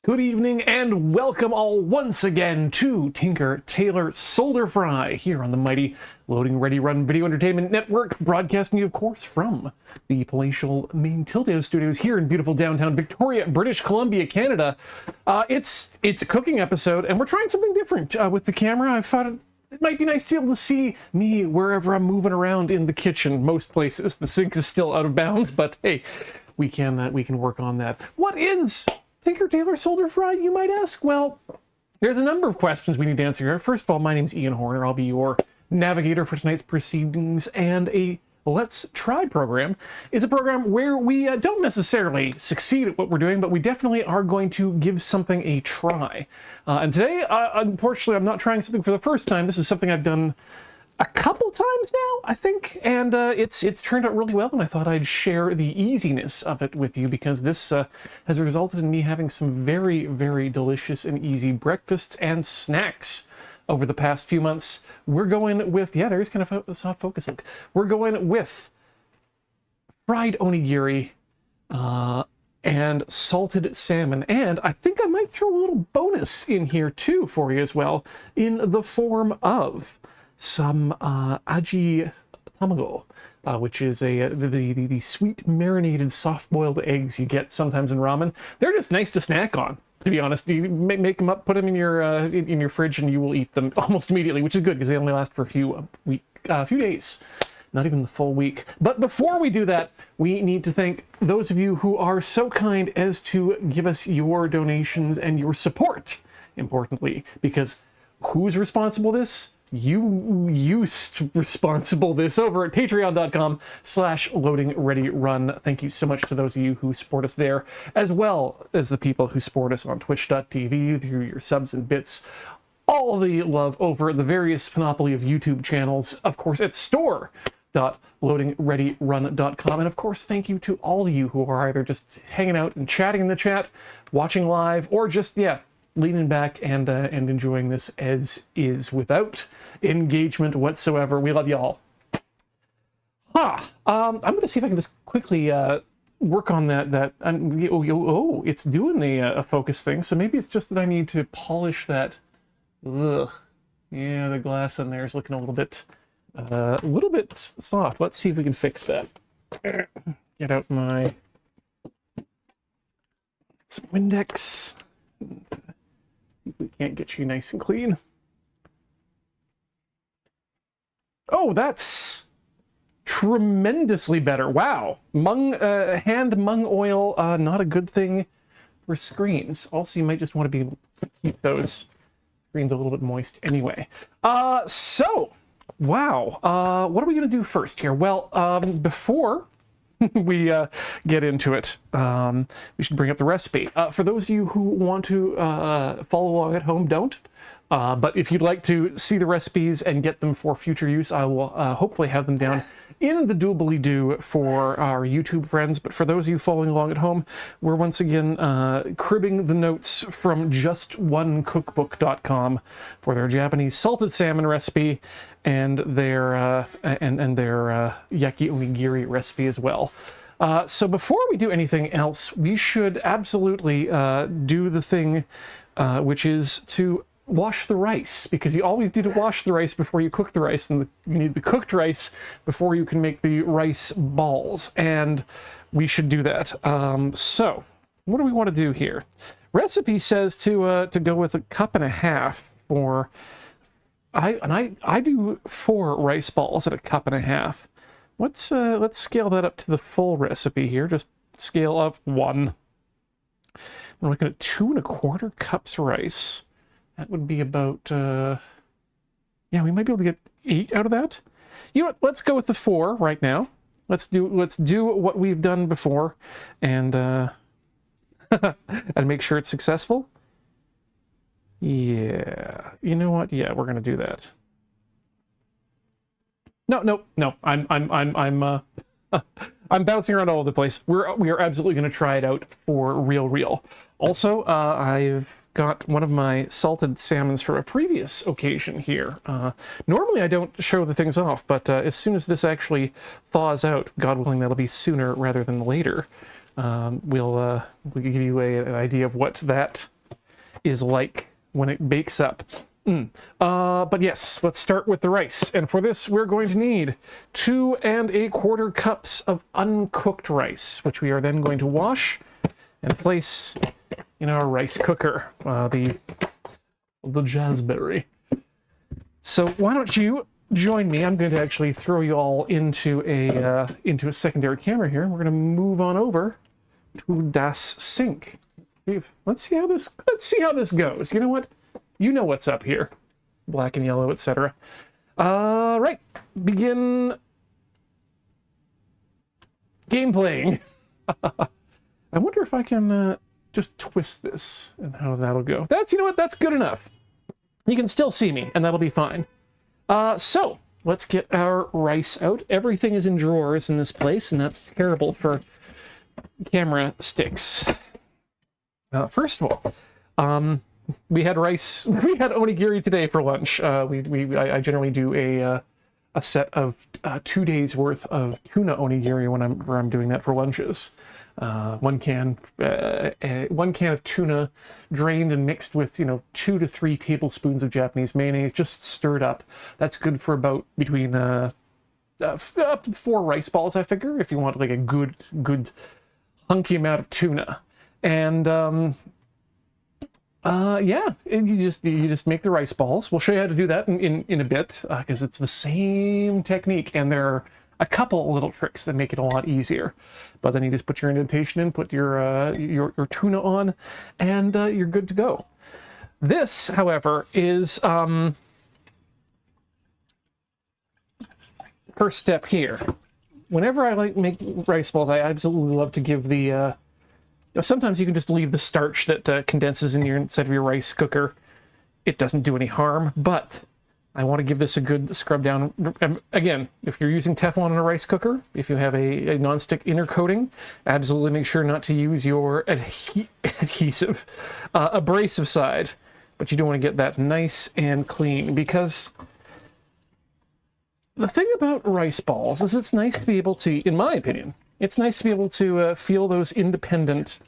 Good evening and welcome all once again to Tinker, Tailor, Solder Fry here on the mighty Loading Ready Run Video Entertainment Network, broadcasting you, of course, from the palatial main Tildo Studios here in beautiful downtown Victoria, British Columbia, Canada. It's a cooking episode, and we're trying something different with the camera. I thought it might be nice to be able to see me wherever I'm moving around in the kitchen. Most places the sink is still out of bounds, but hey, we can work on that. What is Tinker, Tailor, Solder Fry, you might ask? Well, there's a number of questions we need to answer here. First of all, my name's Ian Horner. I'll be your navigator for tonight's proceedings, and a Let's Try program is a program where we don't necessarily succeed at what we're doing, but we definitely are going to give something a try. And today, unfortunately, I'm not trying something for the first time. This is something I've done a couple times now, I think, and it's turned out really well, and I thought I'd share the easiness of it with you, because this has resulted in me having some very, very delicious and easy breakfasts and snacks over the past few months. We're going with, yeah, there's kind of a soft focus look. We're going with fried onigiri and salted salmon, and I think I might throw a little bonus in here too for you as well, in the form of some aji tamago, which is the sweet marinated soft-boiled eggs you get sometimes in ramen. They're just nice to snack on, to be honest. You make them up, put them in your fridge, and you will eat them almost immediately, which is good because they only last for a few days, not even the full week. But before we do that, we need to thank those of you who are so kind as to give us your donations and your support, importantly, because who's responsible this? You responsible this over at patreon.com/loadingreadyrun. Thank you so much to those of you who support us there, as well as the people who support us on twitch.tv through your subs and bits. All the love over the various panoply of YouTube channels, of course, at store.loadingreadyrun.com. And of course, thank you to all of you who are either just hanging out and chatting in the chat, watching live, or just, leaning back and enjoying this as is without engagement whatsoever. We love y'all. I'm going to see if I can just quickly work on that. It's doing a focus thing, so maybe it's just that I need to polish that. Ugh. Yeah, the glass in there is looking a little bit soft. Let's see if we can fix that. Get out my some Windex. We can't get you nice and clean. Oh, that's tremendously better. Wow. Hand mung oil, not a good thing for screens. Also, you might just want to be able to keep those screens a little bit moist anyway. Wow. What are we going to do first here? Well, before we get into it, we should bring up the recipe. For those of you who want to follow along at home, don't. But if you'd like to see the recipes and get them for future use, I will hopefully have them down in the doobly-doo for our YouTube friends. But for those of you following along at home, we're once again cribbing the notes from JustOneCookbook.com for their Japanese salted salmon recipe and their yaki onigiri recipe as well. So before we do anything else, we should absolutely do the thing which is to wash the rice, because you always need to wash the rice before you cook the rice, and you need the cooked rice before you can make the rice balls, and we should do that. So what do we want to do here? Recipe says to go with 1.5 cups for I do 4 rice balls at 1.5 cups. Let's scale that up to the full recipe here. Just scale up 1. I'm looking at 2.25 cups rice. That would be about, we might be able to get 8 out of that. You know what, let's go with the 4 right now. Let's do what we've done before, and and make sure it's successful. Yeah, you know what? Yeah, we're gonna do that. No. I'm I'm bouncing around all over the place. We are absolutely gonna try it out for real. Also, I've got one of my salted salmons from a previous occasion here. Normally I don't show the things off, but as soon as this actually thaws out, God willing, that'll be sooner rather than later, we'll give you an idea of what that is like when it bakes up. But yes, let's start with the rice. And for this, we're going to need 2 1/4 cups of uncooked rice, which we are then going to wash and place in our rice cooker, the jazzberry. So why don't you join me? I'm going to actually throw you all into a secondary camera here. We're going to move on over to das Sink. Let's see how this goes. You know what? You know what's up here. Black and yellow, etc. Right. Begin game playing. I wonder if I can just twist this and how that'll go. You know what? That's good enough. You can still see me, and that'll be fine. So let's get our rice out. Everything is in drawers in this place, and that's terrible for camera sticks. First of all, we had rice. We had onigiri today for lunch. I generally do a set of 2 days worth of tuna onigiri when I'm doing that for lunches. One can of tuna drained and mixed with 2 to 3 tablespoons of Japanese mayonnaise, just stirred up. That's good for about between up to 4 rice balls, I figure, if you want like a good hunky amount of tuna. And yeah, you just make the rice balls. We'll show you how to do that in a bit, because it's the same technique, and there are a couple little tricks that make it a lot easier. But then you just put your indentation in, put your tuna on, and you're good to go. This, however, is first step here. Whenever I make rice balls, I absolutely love to give the sometimes you can just leave the starch that condenses inside of your rice cooker. It doesn't do any harm, but I want to give this a good scrub down. Again, if you're using Teflon in a rice cooker, if you have a nonstick inner coating, absolutely make sure not to use your adhesive, abrasive side. But you don't want to get that nice and clean, because the thing about rice balls is it's nice to be able to, in my opinion, it's nice to be able to feel those independent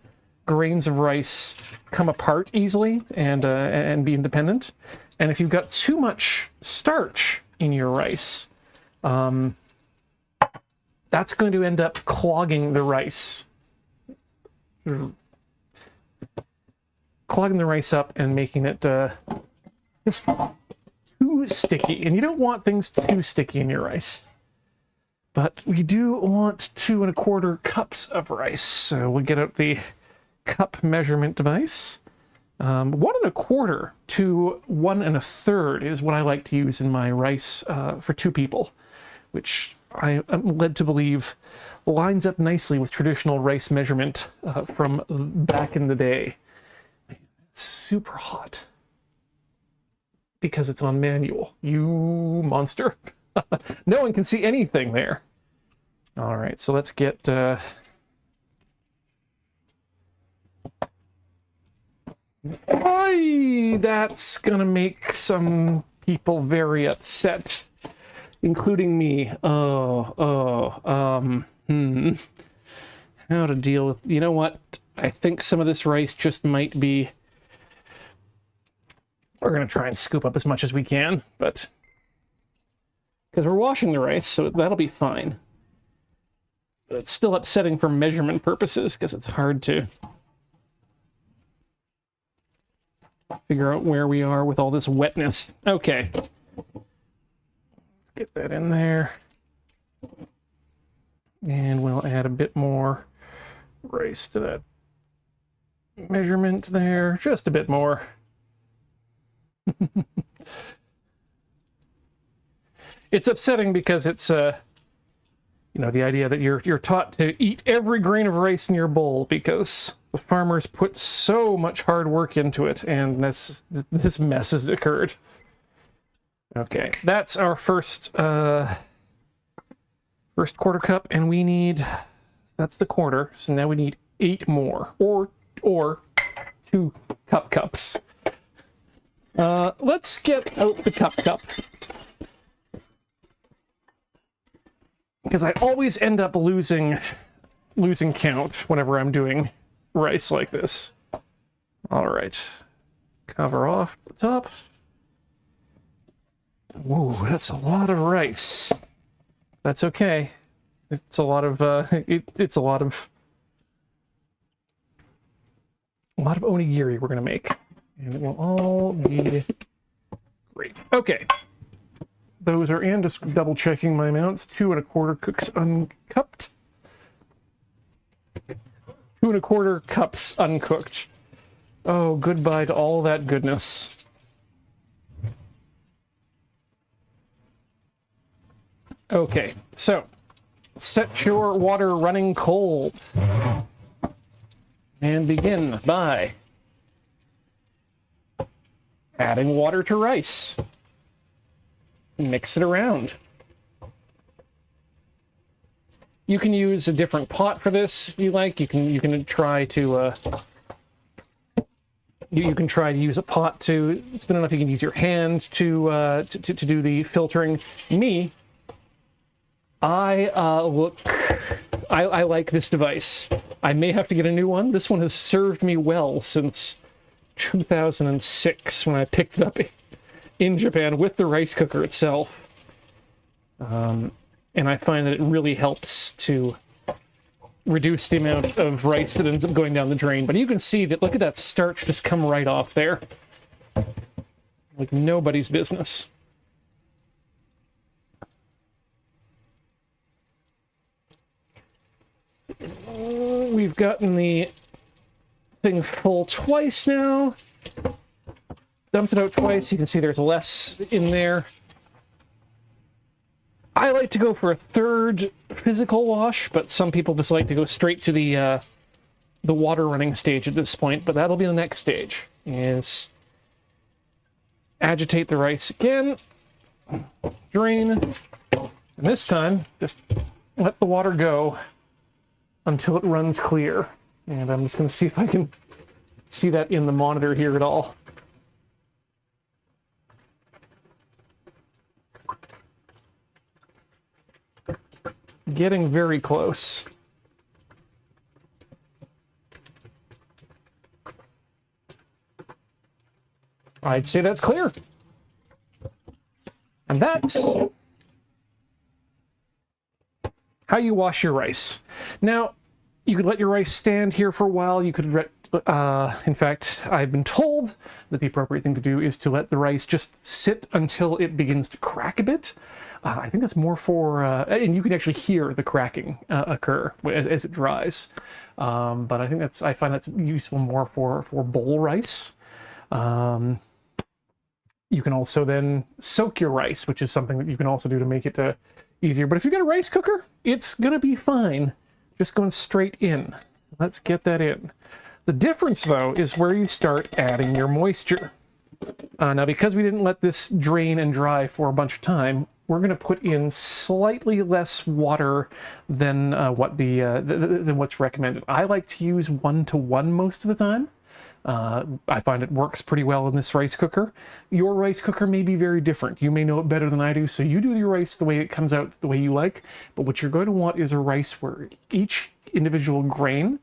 grains of rice come apart easily and be independent. And if you've got too much starch in your rice, that's going to end up clogging the rice. Clogging the rice up and making it just too sticky. And you don't want things too sticky in your rice. But we do want 2 1/4 cups of rice. So we'll get out the cup measurement device. 1 1/4 to 1 1/3 is what I like to use in my rice for 2 people, which I am led to believe lines up nicely with traditional rice measurement from back in the day. It's super hot because it's on manual. You monster. No one can see anything there. All right, so let's get that's gonna make some people very upset, including me. How to deal with, you know what? I think some of this rice just might be, we're gonna try and scoop up as much as we can, but because we're washing the rice, so that'll be fine. But it's still upsetting for measurement purposes because it's hard to figure out where we are with all this wetness. Okay. Let's get that in there. And we'll add a bit more rice to that measurement there. Just a bit more. It's upsetting because it's the idea that you're taught to eat every grain of rice in your bowl because the farmers put so much hard work into it, and this mess has occurred. Okay, that's our first 1/4 cup, and we need, that's the 1/4, so now we need 8 more, or 2 cups. Let's get out the cup. Because I always end up losing count whenever I'm doing rice like this. All right. Cover off the top. Whoa, that's a lot of rice. That's okay. It's a lot of it's a lot of onigiri we're gonna make, and it will all be great. Okay, those are in. Just double checking my amounts. 2 1/4 cooks uncupped. 2 1/4 cups uncooked. Oh, goodbye to all that goodness. Okay, so set your water running cold. And begin by adding water to rice. Mix it around. You can use a different pot for this if you like. You can try to you can try to use a pot to. I don't know if you can use your hand to do the filtering. I like this device. I may have to get a new one. This one has served me well since 2006 when I picked it up in Japan with the rice cooker itself. And I find that it really helps to reduce the amount of rice that ends up going down the drain. But you can see that, look at that starch just come right off there. Like nobody's business. We've gotten the thing full twice now. Dumped it out twice. You can see there's less in there. I like to go for a third physical wash, but some people just like to go straight to the water running stage at this point. But that'll be the next stage. Is agitate the rice again, drain, and this time just let the water go until it runs clear. And I'm just going to see if I can see that in the monitor here at all. Getting very close. I'd say that's clear. And that's how you wash your rice. Now, you could let your rice stand here for a while. You could, in fact, I've been told that the appropriate thing to do is to let the rice just sit until it begins to crack a bit. I think that's more for, and you can actually hear the cracking occur as it dries. But I think I find that's useful more for bowl rice. You can also then soak your rice, which is something that you can also do to make it easier. But if you've got a rice cooker, it's gonna be fine. Just going straight in. Let's get that in. The difference, though, is where you start adding your moisture. Now, because we didn't let this drain and dry for a bunch of time, we're going to put in slightly less water than than what's recommended. I like to use 1-to-1 most of the time. I find it works pretty well in this rice cooker. Your rice cooker may be very different. You may know it better than I do, so you do your rice the way it comes out, the way you like. But what you're going to want is a rice where each individual grain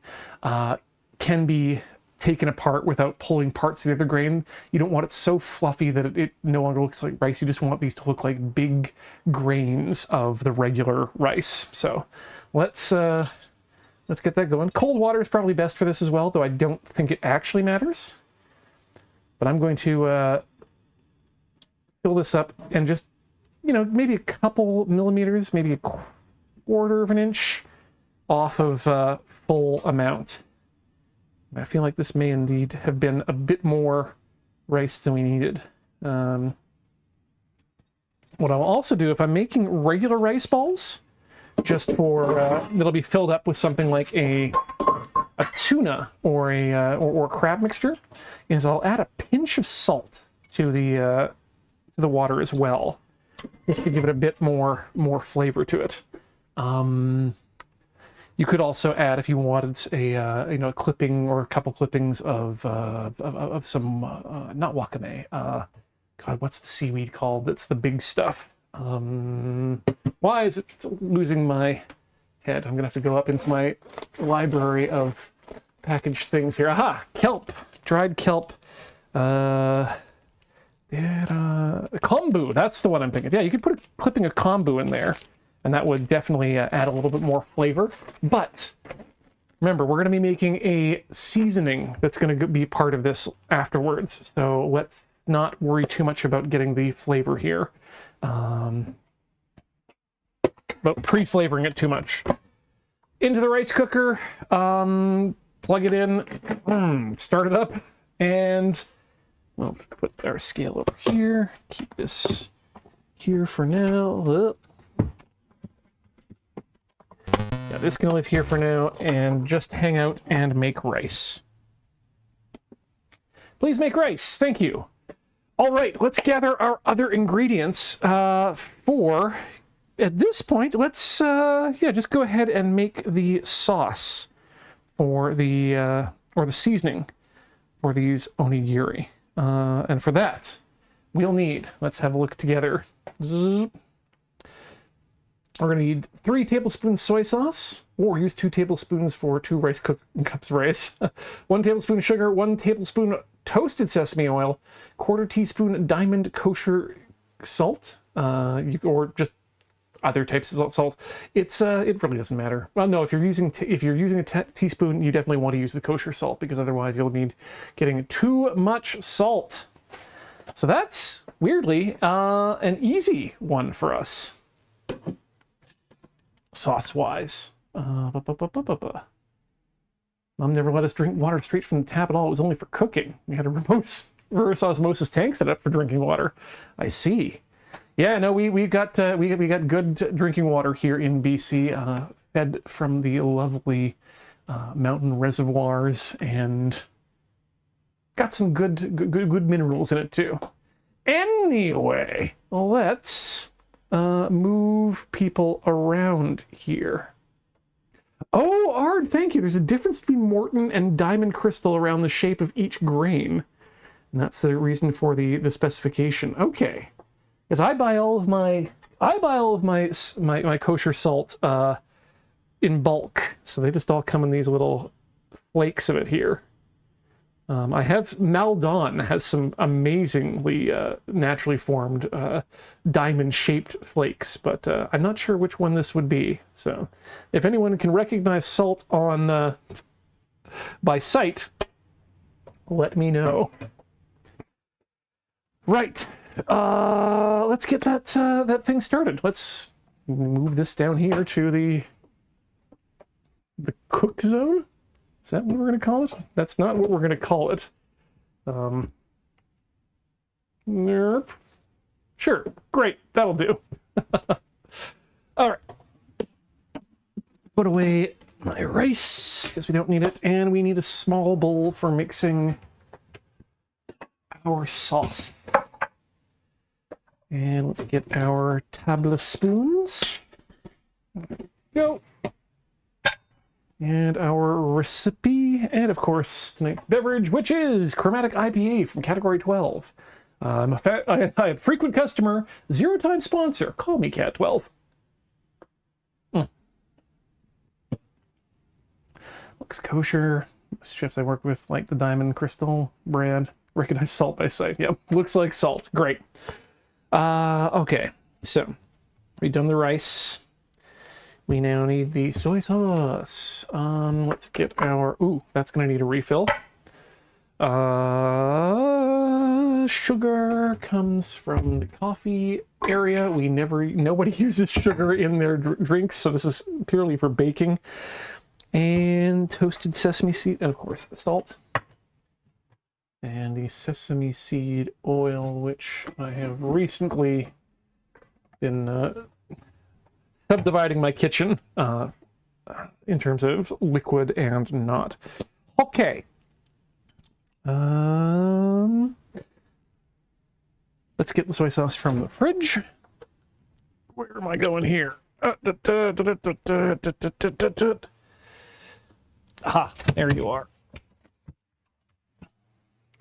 can be taken apart without pulling parts of the other grain. You don't want it so fluffy that it no longer looks like rice. You just want these to look like big grains of the regular rice. So let's get that going. Cold water is probably best for this as well, though I don't think it actually matters. But I'm going to fill this up and just, maybe a couple millimeters, maybe a 1/4 of an inch off of full amount. I feel like this may indeed have been a bit more rice than we needed. What I'll also do, if I'm making regular rice balls, just for that'll be filled up with something like a tuna or a crab mixture, is I'll add a pinch of salt to the water as well, just to give it a bit more flavor to it. You could also add, if you wanted, a clipping or a couple clippings of some not wakame. God, what's the seaweed called? That's the big stuff. Why is it losing my head? I'm gonna have to go up into my library of packaged things here. Aha! Kelp, dried kelp. Kombu, that's the one I'm thinking. Yeah, you could put a clipping of kombu in there, and that would definitely add a little bit more flavor. But remember, we're going to be making a seasoning that's going to be part of this afterwards. So let's not worry too much about getting the flavor here. About pre-flavoring it too much. Into the rice cooker, plug it in, start it up, and we'll put our scale over here. Keep this here for now. Yeah, this can live here for now, and just hang out and make rice. Please make rice. Thank you. All right, let's gather our other ingredients for... At this point, let's just go ahead and make the sauce for the or the seasoning for these onigiri. And for that, we'll need, let's have a look together. We're going to need 3 tablespoons soy sauce, or use 2 tablespoons for 2 cups of rice. 1 tablespoon sugar, 1 tablespoon toasted sesame oil, 1/4 teaspoon diamond kosher salt, or just other types of salt. It really doesn't matter. Well, no, if you're using a teaspoon, you definitely want to use the kosher salt, because otherwise you'll need getting too much salt. So that's weirdly an easy one for us, sauce wise. Mom never let us drink water straight from the tap at all. It was only for cooking. We had a reverse osmosis tank set up for drinking water. I see. Yeah, no, we got good drinking water here in BC, fed from the lovely mountain reservoirs, and got some good minerals in it too. Anyway, let's move people around here. Oh, Ard, thank you. There's a difference between Morton and Diamond Crystal around the shape of each grain, and that's the reason for the specification. Okay. Because I buy all of my kosher salt in bulk, so they just all come in these little flakes of it here. I have Maldon has some amazingly naturally formed diamond-shaped flakes, but I'm not sure which one this would be. So, if anyone can recognize salt on by sight, let me know. Right. Let's get that thing started. Let's move this down here to the cook zone. Is that what we're going to call it? That's not what we're going to call it. Nope. Sure. Great. That'll do. All right. Put away my rice, because we don't need it. And we need a small bowl for mixing our sauce. And let's get our tablespoons. There we go. And our recipe, and of course, tonight's beverage, which is Chromatic IPA from Category 12. I'm a frequent customer, 0-time sponsor. Call me Cat 12. Looks kosher. Most chefs I work with like the Diamond Crystal brand. Recognize salt by sight. Yep, looks like salt. Great. Okay, so we've done the rice. We now need the soy sauce. Let's get our... Ooh, that's going to need a refill. Sugar comes from the coffee area. Nobody uses sugar in their drinks, so this is purely for baking. And toasted sesame seed, and of course the salt. And the sesame seed oil, which I have recently been subdividing my kitchen in terms of liquid and not. Okay. Let's get the soy sauce from the fridge. Where am I going here? Aha, there you are.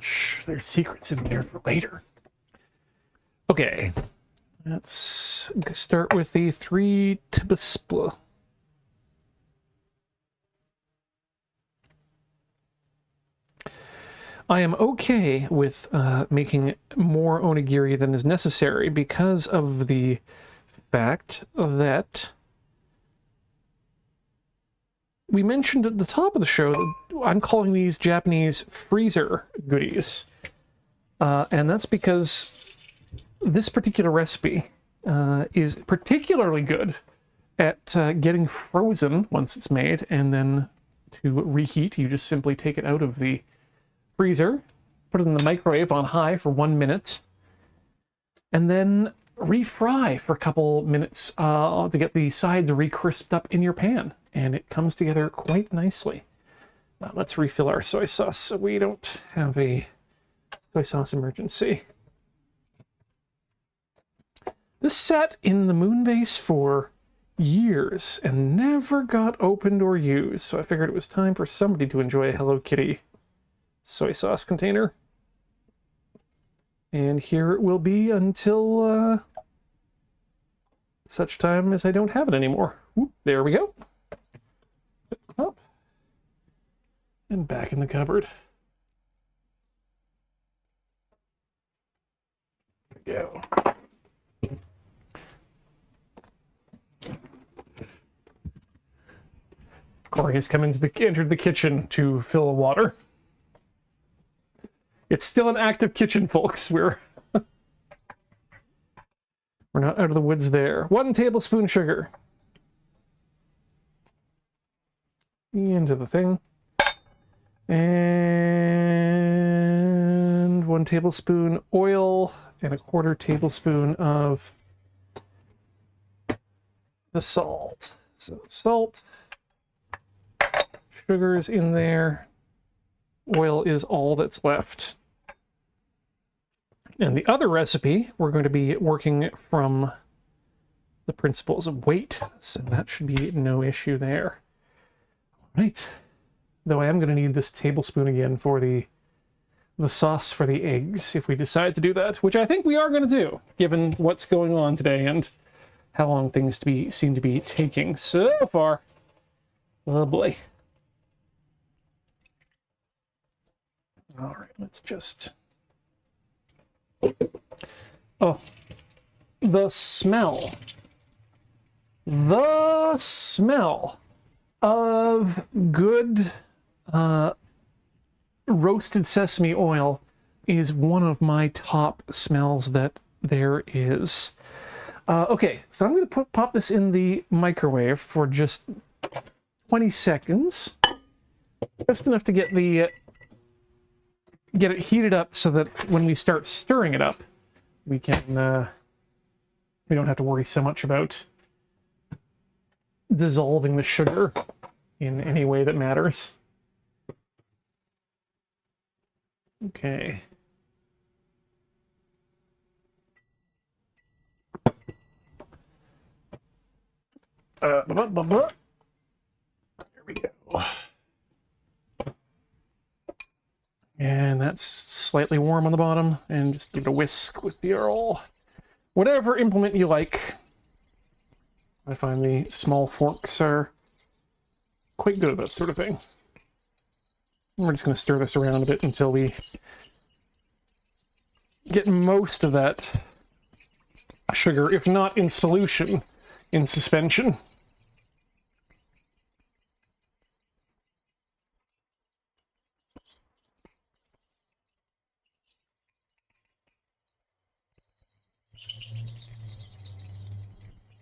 Shh, there's secrets in there for later. Okay, let's start with the 3 tablespoons. I am okay with making more onigiri than is necessary because of the fact that we mentioned at the top of the show that I'm calling these Japanese freezer goodies. And that's because this particular recipe is particularly good at getting frozen once it's made, and then to reheat, you just simply take it out of the freezer, put it in the microwave on high for 1 minute, and then refry for a couple minutes to get the sides re-crisped up in your pan, and it comes together quite nicely. Let's refill our soy sauce so we don't have a soy sauce emergency. This sat in the moon base for years and never got opened or used, so I figured it was time for somebody to enjoy a Hello Kitty soy sauce container. And here it will be until such time as I don't have it anymore. Oop, there we go. Up and back in the cupboard. There we go. Corey has entered the kitchen to fill water. It's still an active kitchen, folks. We're not out of the woods there. 1 tablespoon sugar. Into the thing. And 1 tablespoon oil and 1/4 tablespoon of the salt. So salt, sugar is in there. Oil is all that's left. And the other recipe, we're going to be working from the principles of weight, so that should be no issue there. Right. Though I am going to need this tablespoon again for the sauce for the eggs, if we decide to do that, which I think we are going to do, given what's going on today and how long things seem to be taking so far. Oh boy. All right, let's just... Oh, the smell. The smell of good roasted sesame oil is one of my top smells that there is. Okay, so I'm going to pop this in the microwave for just 20 seconds. Just enough to get it heated up so that when we start stirring it up, we don't have to worry so much about dissolving the sugar in any way that matters. Okay. There we go. And that's slightly warm on the bottom, and just give it a whisk with your whatever implement you like. I find the small forks are quite good at that sort of thing. We're just going to stir this around a bit until we get most of that sugar, if not in solution, in suspension.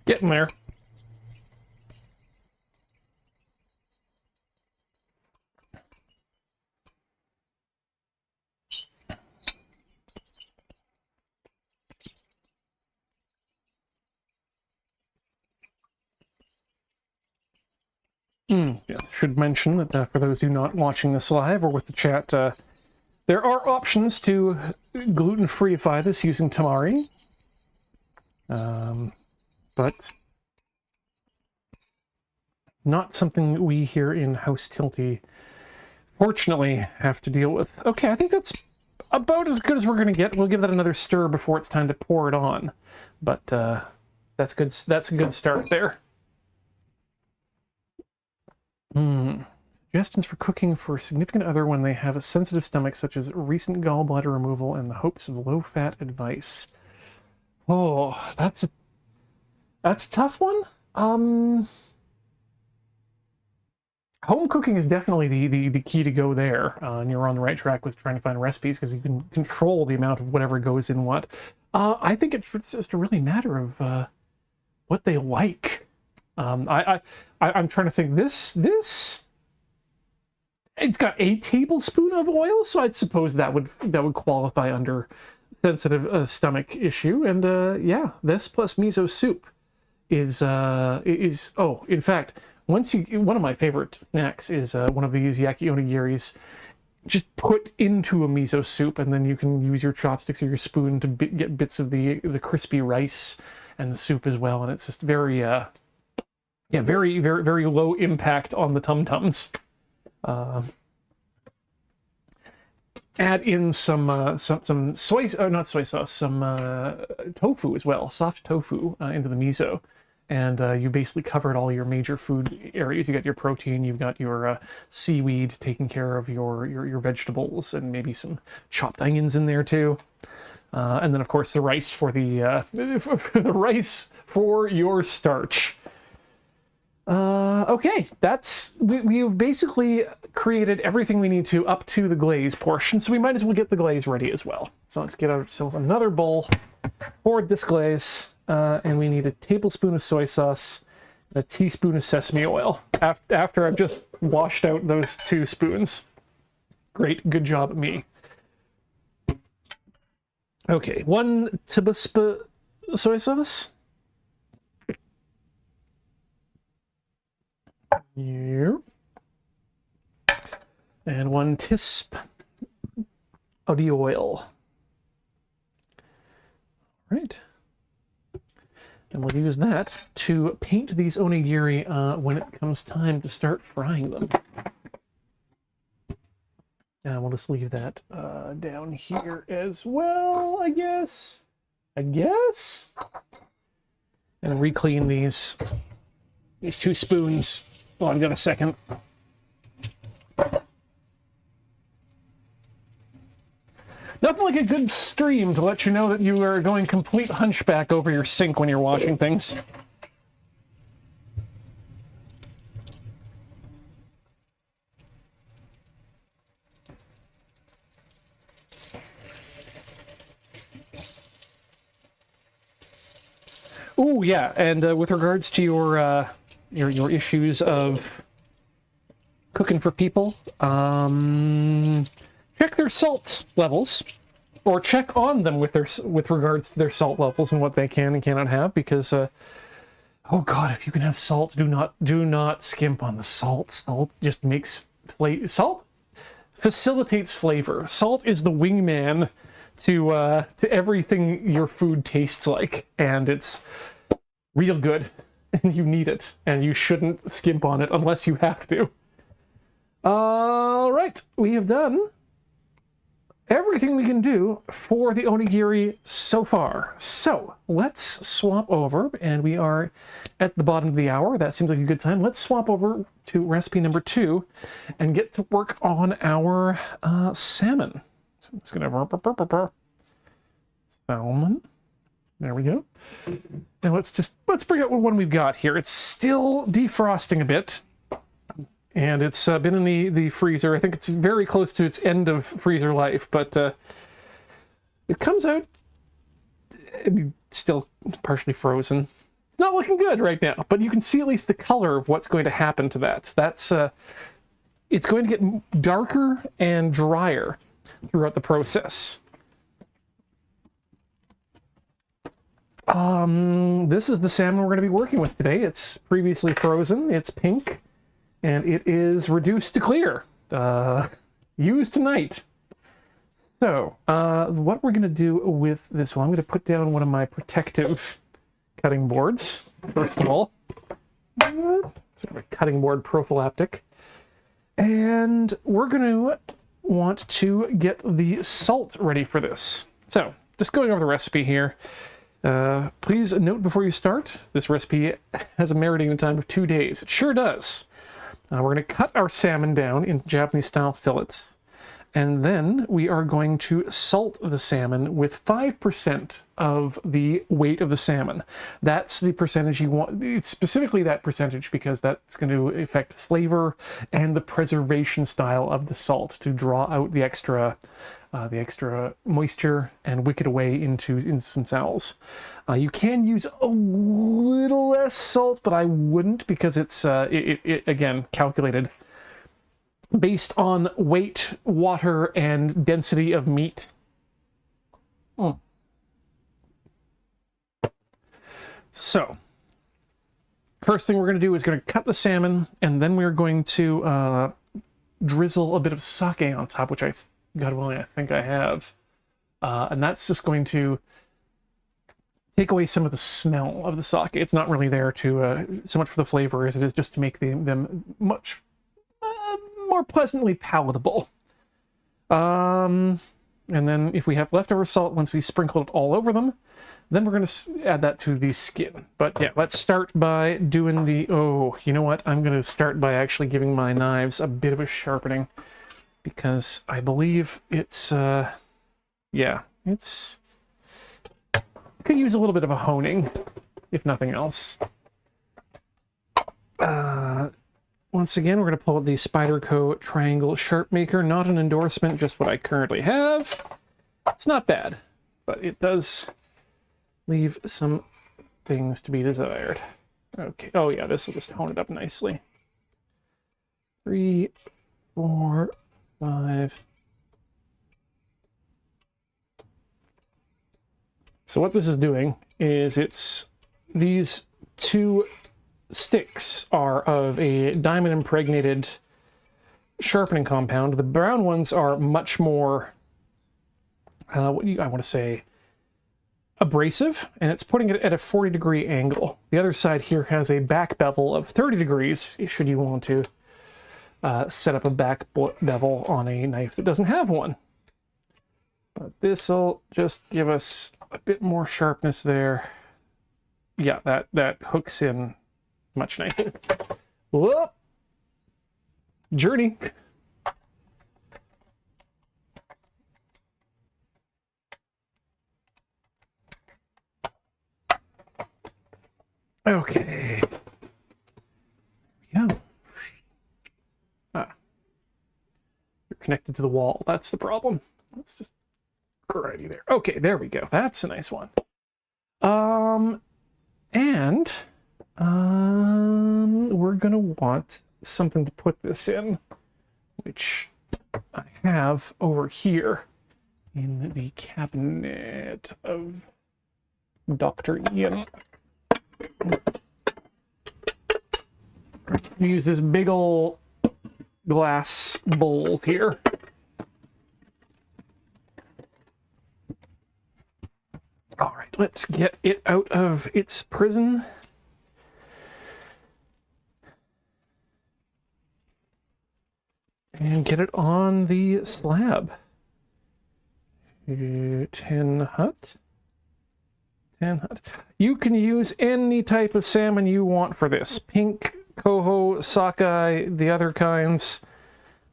Getting there. Yes, should mention that for those who are not watching this live or with the chat, there are options to gluten-freeify this using tamari. But not something we here in House Tilty, fortunately, have to deal with. Okay, I think that's about as good as we're going to get. We'll give that another stir before it's time to pour it on. But that's good. That's a good start there. Suggestions for cooking for a significant other when they have a sensitive stomach, such as recent gallbladder removal and the hopes of low-fat advice. Oh, that's a tough one. Home cooking is definitely the key to go there, and you're on the right track with trying to find recipes because you can control the amount of whatever goes in what. I think it's just a really matter of what they like. I'm trying to think. This it's got a tablespoon of oil, so I'd suppose that would qualify under sensitive stomach issue. And yeah, this plus miso soup is oh, in fact, one of my favorite snacks is one of these yaki onigiris just put into a miso soup, and then you can use your chopsticks or your spoon to get bits of the crispy rice and the soup as well, and it's just very very, very, very low impact on the tum-tums. Add in some soy, not soy sauce, some tofu as well, soft tofu into the miso, and you basically covered all your major food areas. You got your protein, you've got your seaweed taking care of your vegetables, and maybe some chopped onions in there too. And then of course the rice for the rice for your starch. Okay, we've basically created everything we need to up to the glaze portion, so we might as well get the glaze ready as well. So let's get ourselves another bowl for this glaze, and we need a tablespoon of soy sauce and a teaspoon of sesame oil after I've just washed out those 2 spoons. Great, good job, me. Okay, 1 tablespoon soy sauce. Here. And 1 tisp of the oil. All right. And we'll use that to paint these onigiri when it comes time to start frying them. And we'll just leave that down here as well, I guess. And re-clean these 2 spoons. Oh, I've got a second. Nothing like a good stream to let you know that you are going complete hunchback over your sink when you're washing things. Oh yeah, and with regards to your issues of cooking for people, check their salt levels, or check on them with regards to their salt levels and what they can and cannot have, because oh god, if you can have salt, do not skimp on the salt. Salt just makes salt facilitates flavor. Salt is the wingman to everything your food tastes like, and it's real good, and you need it, and you shouldn't skimp on it unless you have to. All right, we have done everything we can do for the onigiri so far. So let's swap over, and we are at the bottom of the hour. That seems like a good time. Let's swap over to recipe number 2 and get to work on our salmon. So it's gonna salmon. There we go. And let's bring out what one we've got here. It's still defrosting a bit, and it's been in the freezer. I think it's very close to its end of freezer life, but it comes out still partially frozen. It's not looking good right now, but you can see at least the color of what's going to happen to that. That's it's going to get darker and drier throughout the process. This is the salmon we're going to be working with today. It's previously frozen, it's pink, and it is reduced to clear. Used tonight. So, what we're going to do with this one, I'm going to put down one of my protective cutting boards, first of all. Sort of a cutting board prophylactic. And we're going to want to get the salt ready for this. So, just going over the recipe here. Please note before you start, this recipe has a marinating time of 2 days. It sure does. We're going to cut our salmon down in Japanese-style fillets, and then we are going to salt the salmon with 5% of the weight of the salmon. That's the percentage you want. It's specifically that percentage because that's going to affect flavor and the preservation style of the salt to draw out the extra moisture and wick it away into some cells. You can use a little less salt, but I wouldn't because it's again calculated based on weight, water, and density of meat. So, first thing we're going to do is going to cut the salmon, and then we're going to drizzle a bit of sake on top, which God willing, I think I have. And that's just going to take away some of the smell of the sake. It's not really there to so much for the flavor as it is just to make them much more pleasantly palatable. And then if we have leftover salt, once we sprinkled it all over them, then we're going to add that to the skin. But yeah, let's start by doing the... Oh, you know what? I'm going to start by actually giving my knives a bit of a sharpening, because I believe it's... yeah, it's... could use a little bit of a honing, if nothing else. Once again, we're going to pull out the Spyderco Triangle Sharp Maker. Not an endorsement, just what I currently have. It's not bad, but it does leave some things to be desired. Okay, oh yeah, this will just hone it up nicely. 3, 4, 5. So what this is doing is these two sticks are of a diamond impregnated sharpening compound. The brown ones are much more, I want to say, abrasive, and it's putting it at a 40-degree angle. The other side here has a back bevel of 30 degrees, should you want to set up a back bevel on a knife that doesn't have one. But this'll just give us a bit more sharpness there. Yeah, that hooks in much nicer. Whoop! Journey. Okay. There we go. You're connected to the wall. That's the problem. Let's just alrighty there. Okay, there we go. That's a nice one. We're gonna want something to put this in, which I have over here in the cabinet of Dr. Ian. Use this big ol' glass bowl here. All right, let's get it out of its prison. And get it on the slab. 10 hut. 10 hut. You can use any type of salmon you want for this. Pink, coho, sockeye, the other kinds.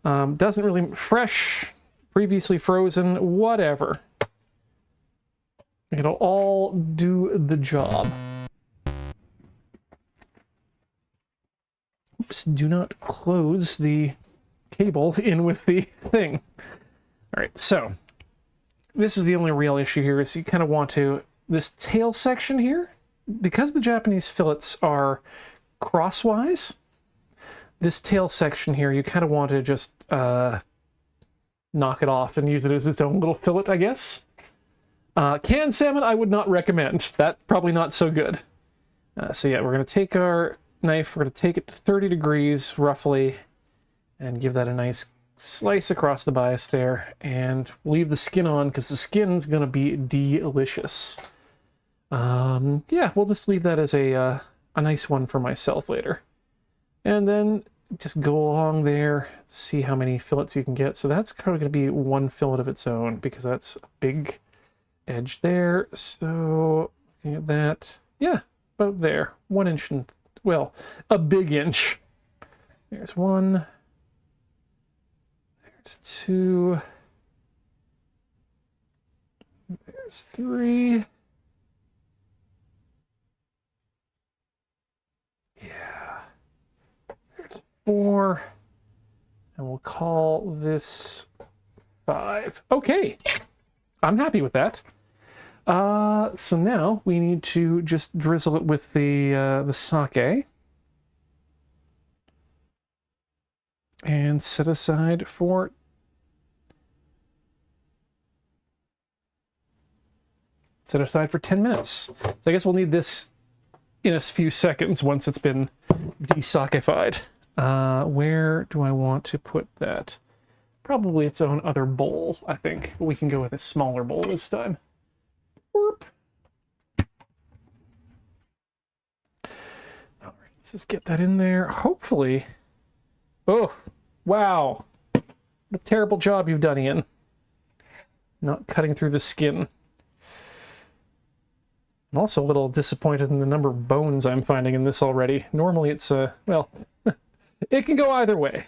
Doesn't really... fresh, previously frozen, whatever. It'll all do the job. Oops, do not close the cable in with the thing. All right, so this is the only real issue here is you kind of want to, this tail section here, because the Japanese fillets are crosswise, this tail section here, you kind of want to just knock it off and use it as its own little fillet, I guess. Canned salmon, I would not recommend. That's probably not so good. So yeah, we're going to take our knife, we're going to take it to 30 degrees roughly, and give that a nice slice across the bias there, and leave the skin on, because the skin's going to be delicious. Yeah, we'll just leave that as a nice one for myself later. And then just go along there, see how many fillets you can get. So that's kind of going to be one fillet of its own, because that's a big edge there. So looking at that, yeah, about there. 1 inch and, well, a big inch. There's 1. There's 2. There's 3. Yeah. There's 4. And we'll call this 5. Okay. I'm happy with that. So now we need to just drizzle it with the sake. And set aside for 10 minutes. So I guess we'll need this in a few seconds once it's been de-sakified. Where do I want to put that? Probably its own other bowl, I think. We can go with a smaller bowl this time. All right, let's just get that in there. Hopefully. Oh, wow. What a terrible job you've done, Ian. Not cutting through the skin. I'm also a little disappointed in the number of bones I'm finding in this already. Normally it's, well, it can go either way.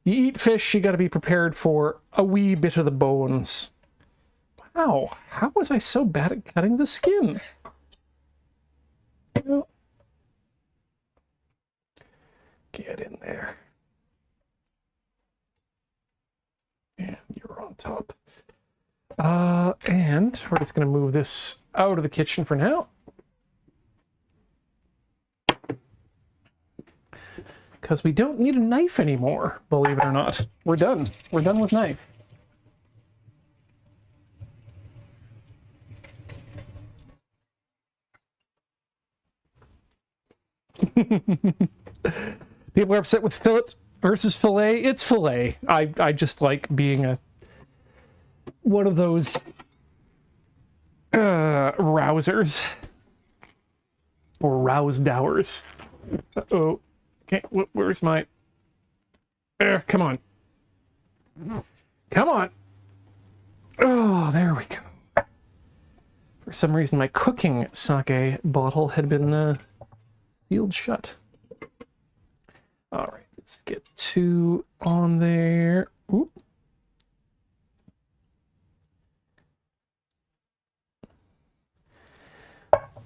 You eat fish, you gotta be prepared for a wee bit of the bones. Wow, how was I so bad at cutting the skin? Well, get in there. And you're on top. And we're just going to move this out of the kitchen for now. Because we don't need a knife anymore, believe it or not. We're done. We're done with knife. People are upset with fillet versus fillet. It's fillet. I just like being one of those rousers or rouse dowers. Uh-oh. Okay, where's my... come on. Come on. Oh, there we go. For some reason, my cooking sake bottle had been sealed shut. All right, let's get 2 on there. Oop.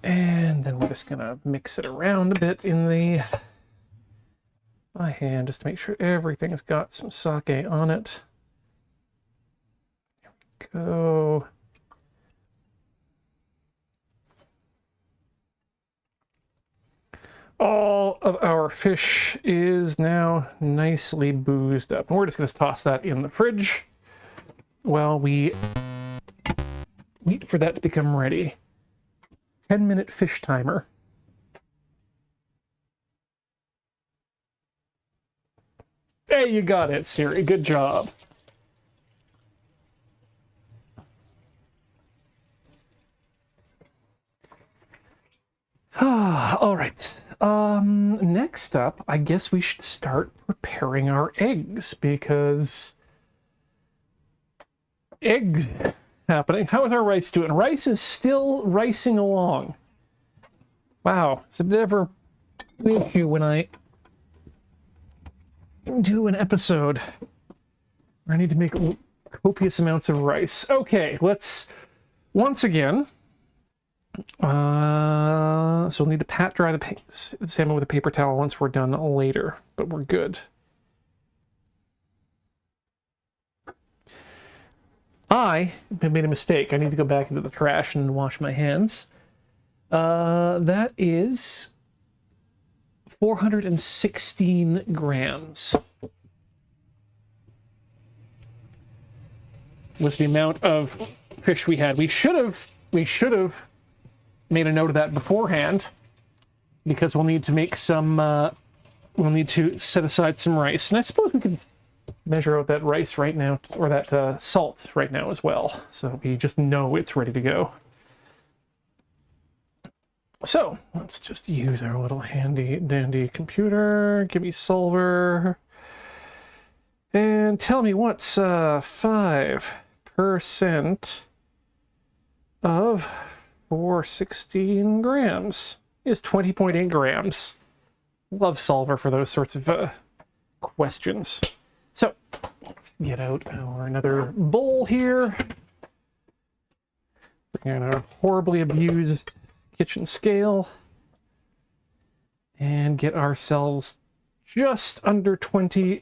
And then we're just gonna mix it around a bit in my hand just to make sure everything's got some sake on it. There we go. All of our fish is now nicely boozed up. And we're just gonna toss that in the fridge while we wait for that to become ready. 10-minute fish timer. Hey, you got it, Siri. Good job. All right. Next up, I guess we should start preparing our eggs because eggs happening. How is our rice doing? Rice is still ricing along. Wow. Is it ever an issue when I do an episode where I need to make copious amounts of rice? Okay, let's once again. So we'll need to pat dry the salmon with a paper towel once we're done later, but we're good. I have made a mistake. I need to go back into the trash and wash my hands. That is 416 grams. Was the amount of fish we had. We should have made a note of that beforehand because we'll need to make some, we'll need to set aside some rice. And I suppose we could measure out that rice right now, or that salt right now as well, so we just know it's ready to go. So let's just use our little handy dandy computer. Give me solver and tell me what's 5% of 416 grams is 20.8 grams. Love solver for those sorts of questions. So let's get out our another bowl here. Bring in our horribly abused kitchen scale and get ourselves just under 20.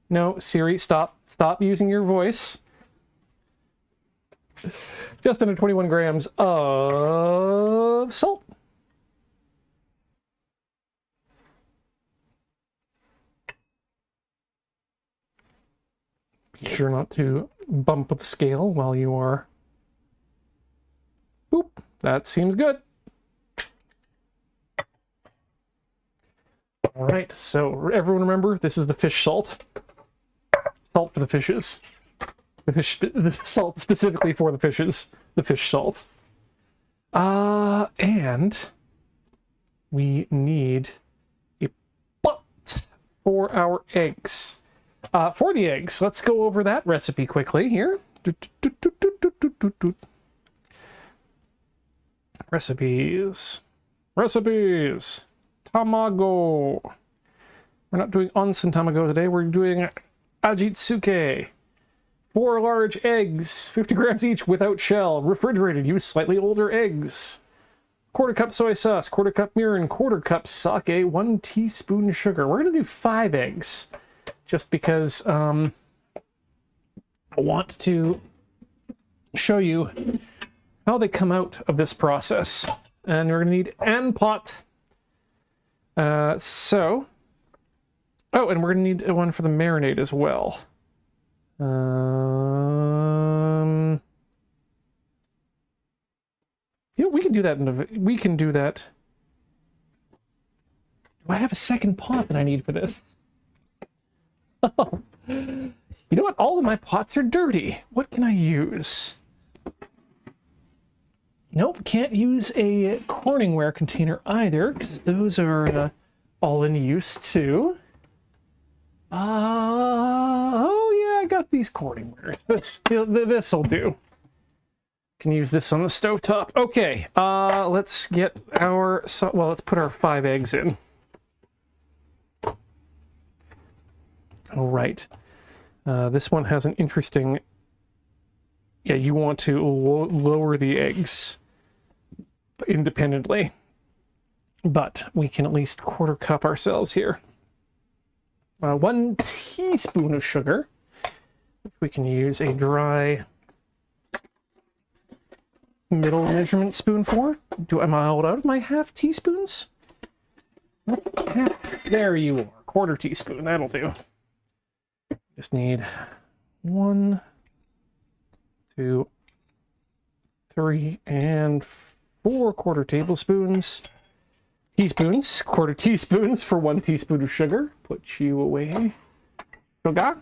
No, Siri, stop using your voice. Just under 21 grams of salt. Be sure not to bump the scale while you are. Boop, that seems good. All right, so everyone remember, this is the fish salt. Salt for the fishes. The salt specifically for the fishes. The fish salt. And we need a pot for our eggs. For the eggs, let's go over that recipe quickly here. Recipes. Tamago. We're not doing onsen tamago today. We're doing ajitsuke. 4 large eggs, 50 grams each without shell. Refrigerated. Use slightly older eggs. 1/4 cup soy sauce, 1/4 cup mirin, 1/4 cup sake, 1 teaspoon sugar. We're going to do 5 eggs. Just because I want to show you how they come out of this process. And we're going to need an pot. Oh, and we're going to need one for the marinade as well. We can do that. We can do that. Do I have a second pot that I need for this? Oh, you know what? All of my pots are dirty. What can I use? Nope, can't use a Corningware container either, because those are all in use too. Oh yeah, I got these Corningware. This'll do. Can use this on the stovetop. Okay, let's get our, well, let's put our 5 eggs in. All right. This one has an interesting, yeah, you want to lower the eggs independently, but we can at least 1/4 cup ourselves here. 1 teaspoon of sugar, which we can use a dry middle measurement spoon for. Am I out of my half teaspoons? There you are, 1/4 teaspoon, that'll do. Just need 1, 2, 3, and 4 1/4 tablespoons. Teaspoons, 1/4 teaspoons for 1 teaspoon of sugar. Put you away. Sugar.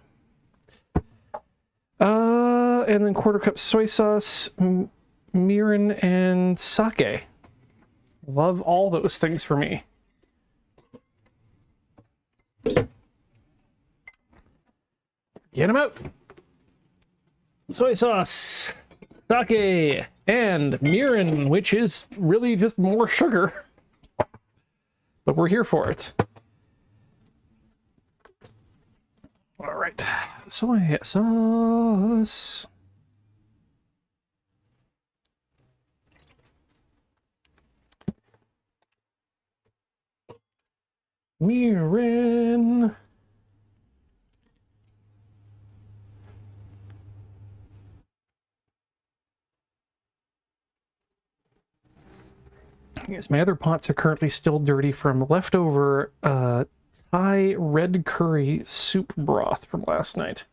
And then 1/4 cup soy sauce, mirin, and sake. Love all those things for me. Get them out. Soy sauce, sake, and mirin, which is really just more sugar. But we're here for it. All right, soy sauce. Mirin. Yes, my other pots are currently still dirty from leftover Thai red curry soup broth from last night.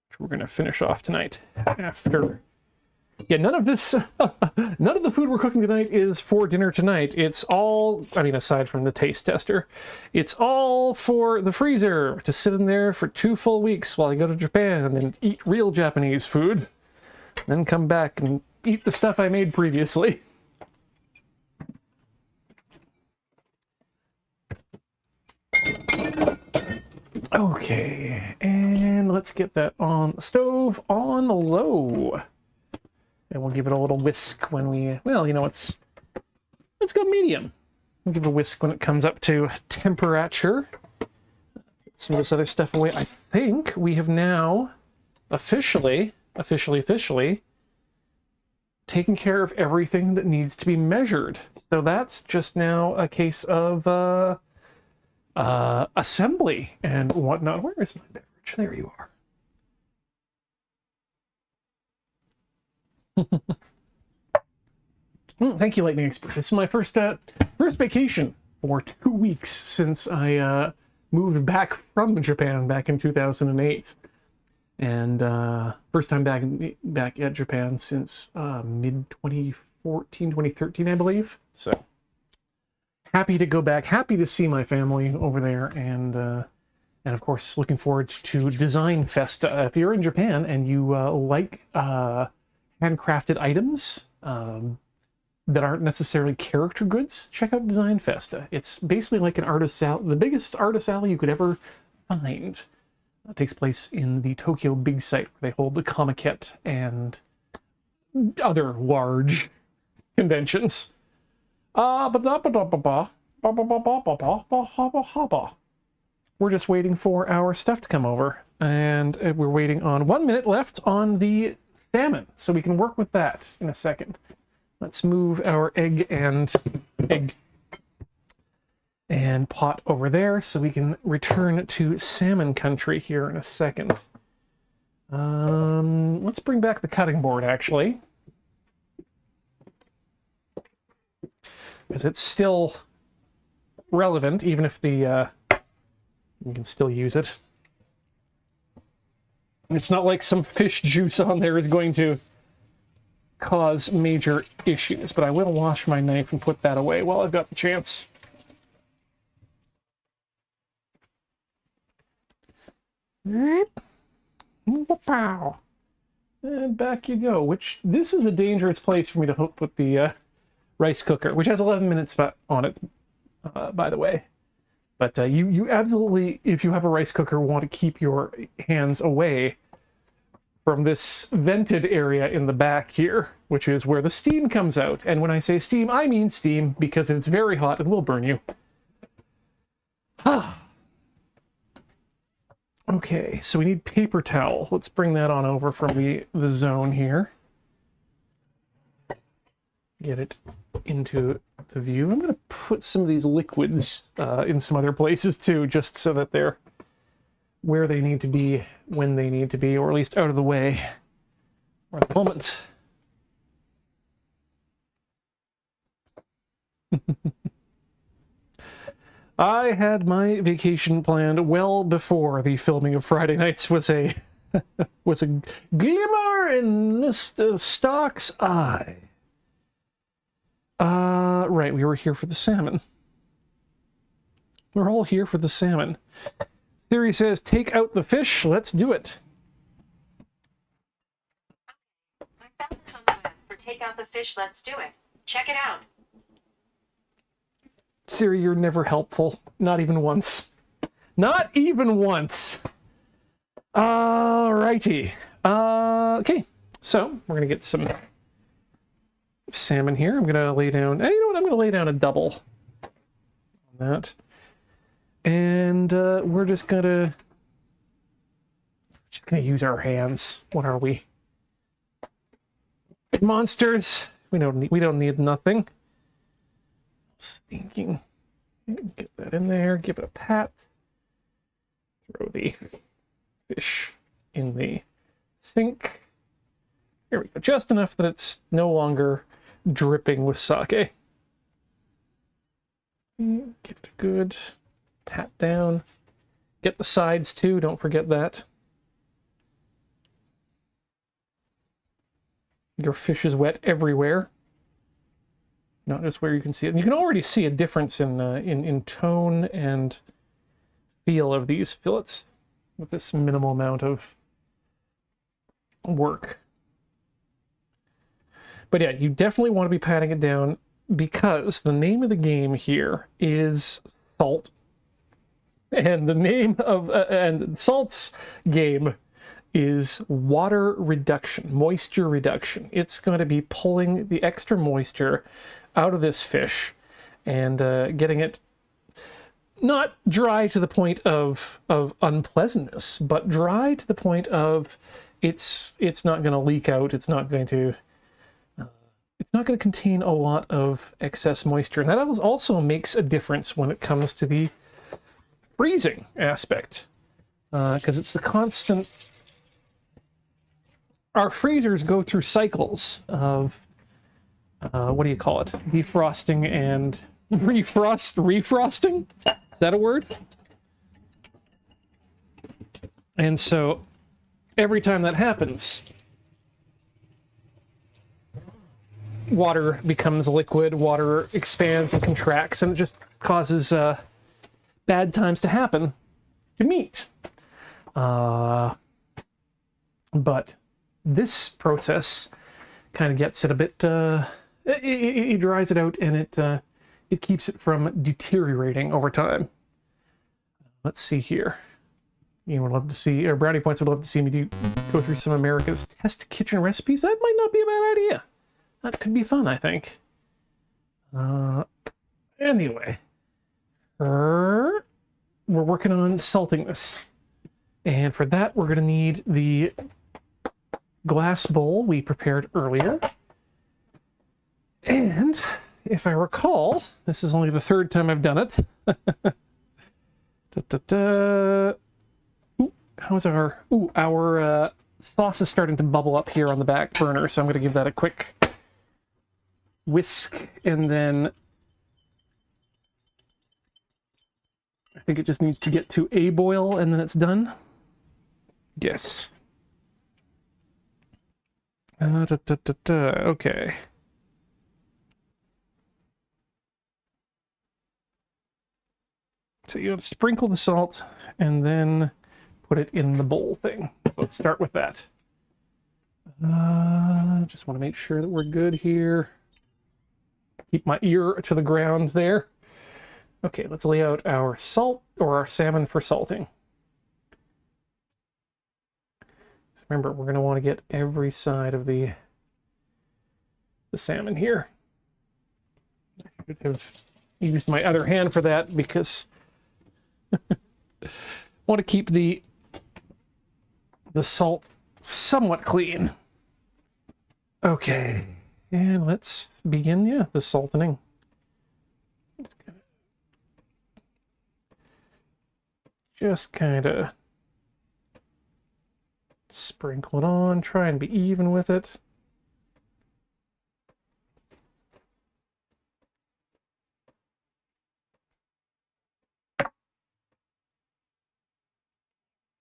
Which we're going to finish off tonight after. Yeah, none of this, none of the food we're cooking tonight is for dinner tonight. It's all, I mean, aside from the taste tester, it's all for the freezer to sit in there for 2 full weeks while I go to Japan and eat real Japanese food. Then come back and eat the stuff I made previously. Okay, and let's get that on the stove on low. And we'll give it a little whisk when we, well, you know, let's go medium. I'll give it a whisk when it comes up to temperature. Some of this other stuff away. I think we have now officially taken care of everything that needs to be measured. So that's just now a case of assembly and whatnot. Where is my beverage? There you are. Thank you, Lightning Expert. This is my first vacation for 2 weeks since I moved back from Japan back in 2008, and first time back at Japan since mid 2014, 2013, I believe. So happy to go back, happy to see my family over there, and of course looking forward to Design Festa. If you're in Japan and you like handcrafted items that aren't necessarily character goods, check out Design Festa. It's basically like an artist alley, the biggest artist alley you could ever find. It takes place in the Tokyo Big Sight, where they hold the Comiket and other large conventions. We're just waiting for our stuff to come over, and we're waiting on 1 minute left on the salmon, so we can work with that in a second. Let's move our egg and pot over there so we can return to salmon country here in a second. Let's bring back the cutting board, actually, because it's still relevant, even if the you can still use it. It's not like some fish juice on there is going to cause major issues, but I will wash my knife and put that away while I've got the chance. And back you go, which this is a dangerous place for me to put the rice cooker, which has 11 minutes on it, by the way. But you absolutely, if you have a rice cooker, want to keep your hands away from this vented area in the back here, which is where the steam comes out. And when I say steam, I mean steam, because it's very hot and will burn you. Okay, so we need paper towel. Let's bring that on over from the zone here. Get it into the view. I'm going to put some of these liquids in some other places too, just so that they're where they need to be when they need to be, or at least out of the way for the moment. I had my vacation planned well before the filming of Friday Nights was a was a glimmer in Mr. Stark's eye. Right, we were here for the salmon. We're all here for the salmon. Theory says, take out the fish, let's do it. I found this on the web for take out the fish, let's do it. Check it out. Siri, you're never helpful. Not even once. Not even once. Alrighty. Okay, so we're gonna get some salmon here. I'm gonna lay down, you know what, I'm gonna lay down a double on that. And we're just gonna use our hands. What are we? Monsters. We don't need nothing. Stinking. Get that in there. Give it a pat. Throw the fish in the sink. There we go. Just enough that it's no longer dripping with sake. Give it a good pat down. Get the sides too, don't forget that. Your fish is wet everywhere, not just where you can see it. And you can already see a difference in tone and feel of these fillets with this minimal amount of work. But yeah, you definitely want to be patting it down, because the name of the game here is salt. And the name of and salt's game is water reduction, moisture reduction. It's going to be pulling the extra moisture out of this fish and getting it not dry to the point of unpleasantness, but dry to the point of it's not going to leak out. It's not going to contain a lot of excess moisture, and that also makes a difference when it comes to the freezing aspect, because it's the constant. Our freezers go through cycles of what do you call it? Defrosting and refrosting? Is that a word? And so every time that happens, water becomes liquid, water expands and contracts, and it just causes bad times to happen to meat. But this process kind of gets it a bit, it dries it out, and it keeps it from deteriorating over time. Let's see here. You would love to see, or Brownie Points would love to see me go through some America's test kitchen recipes. That might not be a bad idea. That could be fun, I think. Anyway, we're working on salting this. And for that, we're going to need the glass bowl we prepared earlier. And if I recall, this is only the third time I've done it. Ooh, how's our sauce is starting to bubble up here on the back burner, so I'm going to give that a quick whisk, and then I think it just needs to get to a boil, and then it's done. Yes. Okay. So you have to sprinkle the salt and then put it in the bowl thing. So let's start with that. Just want to make sure that we're good here. Keep my ear to the ground there. Okay, let's lay out our salt, or our salmon for salting. Remember, we're going to want to get every side of the salmon here. I should have used my other hand for that, because I want to keep the salt somewhat clean. Okay, and let's begin, the salting. Just kind of sprinkle it on, try and be even with it.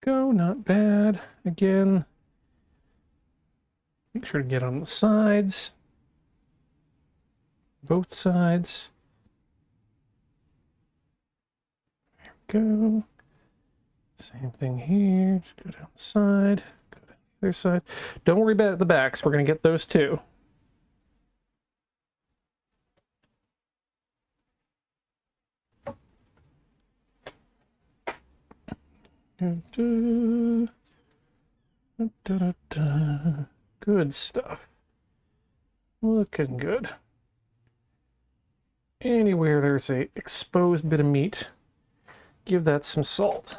Go, not bad. Again, make sure to get on the sides, both sides. There we go. Same thing here. Just go down the side, go down the other side. Don't worry about the backs. We're going to get those too. Good stuff. Looking good. Anywhere there's a exposed bit of meat, give that some salt.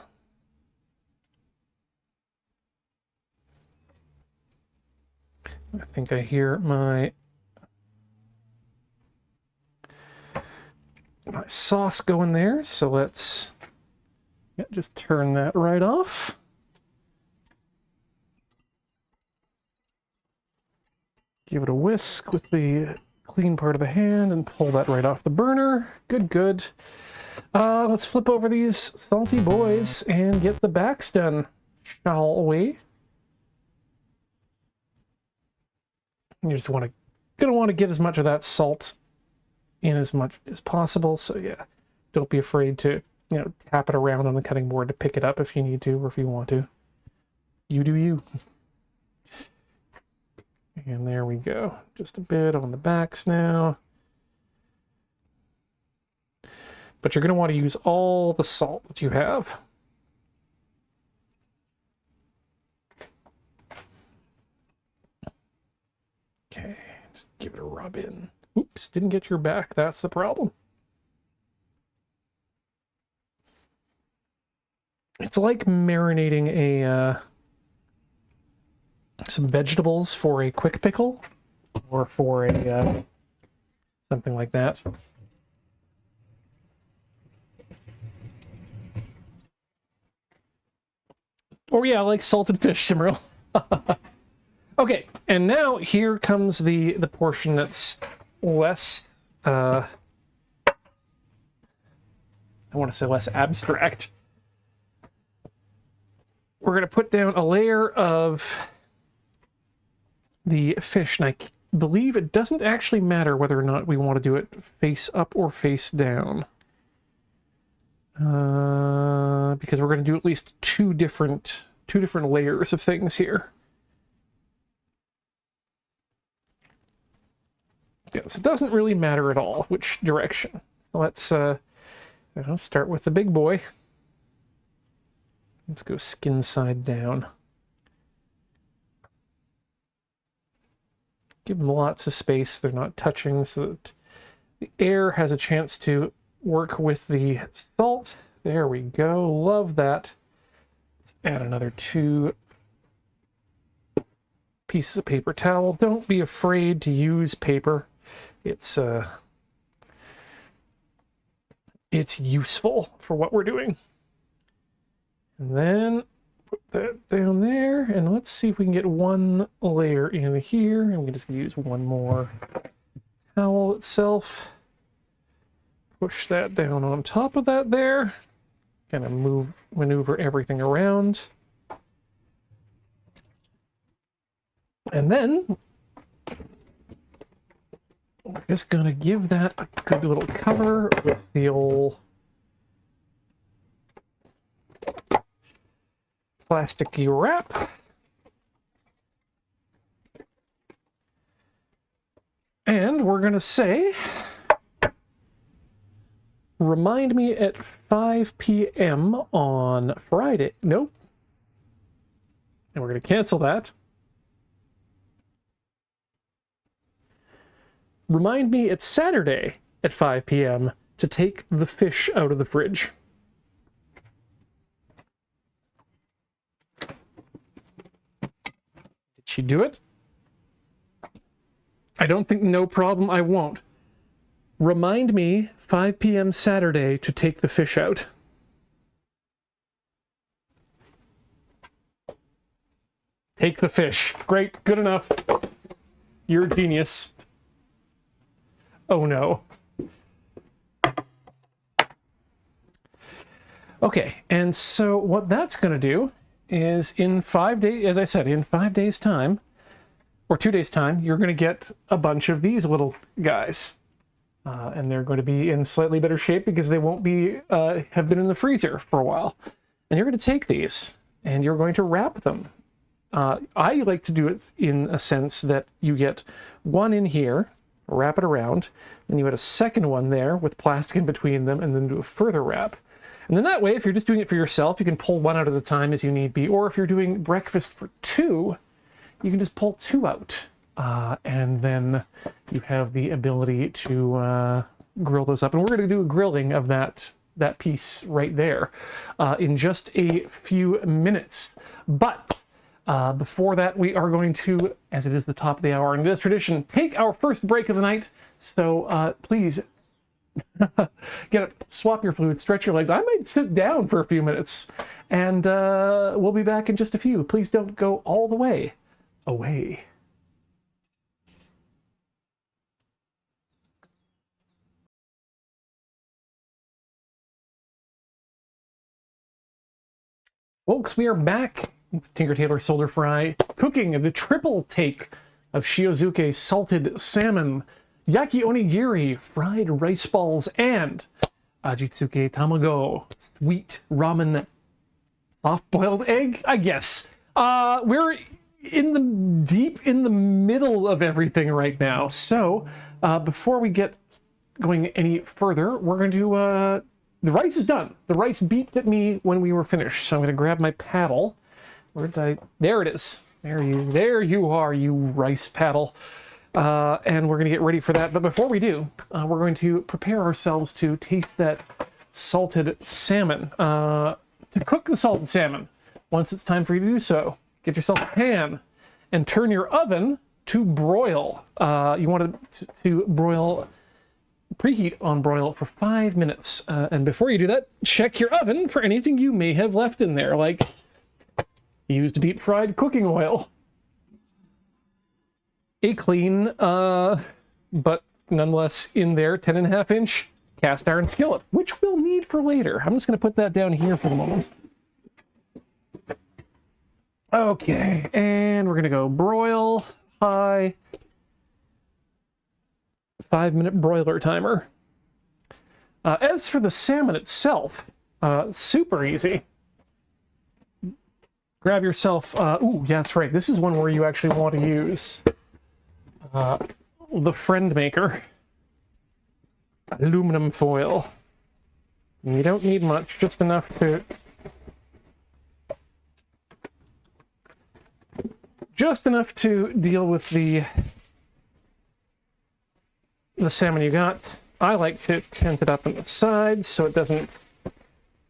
I think I hear my sauce going there, so let's just turn that right off. Give it a whisk with the clean part of the hand and pull that right off the burner. Good, good. Let's flip over these salty boys and get the backs done, shall we? You just gonna want to get as much of that salt in as much as possible. So yeah, don't be afraid to, tap it around on the cutting board to pick it up if you need to, or if you want to. You do you. And there we go. Just a bit on the backs now. But you're going to want to use all the salt that you have. Okay, just give it a rub in. Oops, didn't get your back. That's the problem. It's like marinating a some vegetables for a quick pickle, or for a something like that. Or yeah, like salted fish, Simmerl. Okay, and now here comes the portion that's less I want to say less abstract. We're going to put down a layer of the fish, and I believe it doesn't actually matter whether or not we want to do it face up or face down. Because we're going to do at least two different layers of things here. Yes, it doesn't really matter at all which direction. So let's start with the big boy. Let's go skin side down. Give them lots of space. They're not touching, so that the air has a chance to work with the salt. There we go. Love that. Let's add another 2 pieces of paper towel. Don't be afraid to use paper. It's useful for what we're doing. And then put that down there, and let's see if we can get one layer in here. And we can just use one more towel itself. Push that down on top of that there. Kind of maneuver everything around. And then we're just gonna give that a good little cover with the old plasticky wrap. And we're gonna say, remind me at 5 p.m. on Friday. Nope. And we're gonna cancel that. Remind me it's Saturday at 5 p.m. to take the fish out of the fridge. Did she do it? I don't think, no problem, I won't. Remind me 5 p.m. Saturday to take the fish out. Take the fish. Great, good enough. You're a genius. Oh no. Okay, and so what that's going to do is in 5 days, as I said, in 5 days' time, or 2 days' time, you're going to get a bunch of these little guys. And they're going to be in slightly better shape because they won't be have been in the freezer for a while. And you're going to take these and you're going to wrap them. I like to do it in a sense that you get one in here, wrap it around, then you add a second one there with plastic in between them, and then do a further wrap. And then that way, if you're just doing it for yourself, you can pull one out at a time as you need be. Or if you're doing breakfast for 2, you can just pull 2 out. And then you have the ability to grill those up. And we're going to do a grilling of that piece right there in just a few minutes. But before that, we are going to, as it is the top of the hour, and it is tradition, take our first break of the night. So please swap your food, stretch your legs. I might sit down for a few minutes, and we'll be back in just a few. Please don't go all the way away. Folks, we are back with Tinker Tailor Soldier Fry, cooking the triple take of Shiozuke salted salmon, yaki onigiri, fried rice balls, and ajitsuke tamago, sweet ramen soft-boiled egg, I guess. We're deep in the middle of everything right now. So before we get going any further, we're going to the rice is done. The rice beeped at me when we were finished, so I'm going to grab my paddle. Where did I? There it is. There you are, you rice paddle. And we're going to get ready for that. But before we do, we're going to prepare ourselves to taste that salted salmon. To cook the salted salmon. Once it's time for you to do so, get yourself a pan and turn your oven to broil. You want to broil, preheat on broil for 5 minutes. And before you do that, check your oven for anything you may have left in there, like used deep fried cooking oil, a clean, but nonetheless in there 10.5-inch cast iron skillet, which we'll need for later. I'm just going to put that down here for the moment. Okay, and we're going to go broil high, 5-minute broiler timer. As for the salmon itself, super easy. Grab yourself, ooh, yeah, that's right. This is one where you actually want to use the friend maker. Aluminum foil. You don't need much, just enough to deal with the salmon you got. I like to tent it up on the sides so it doesn't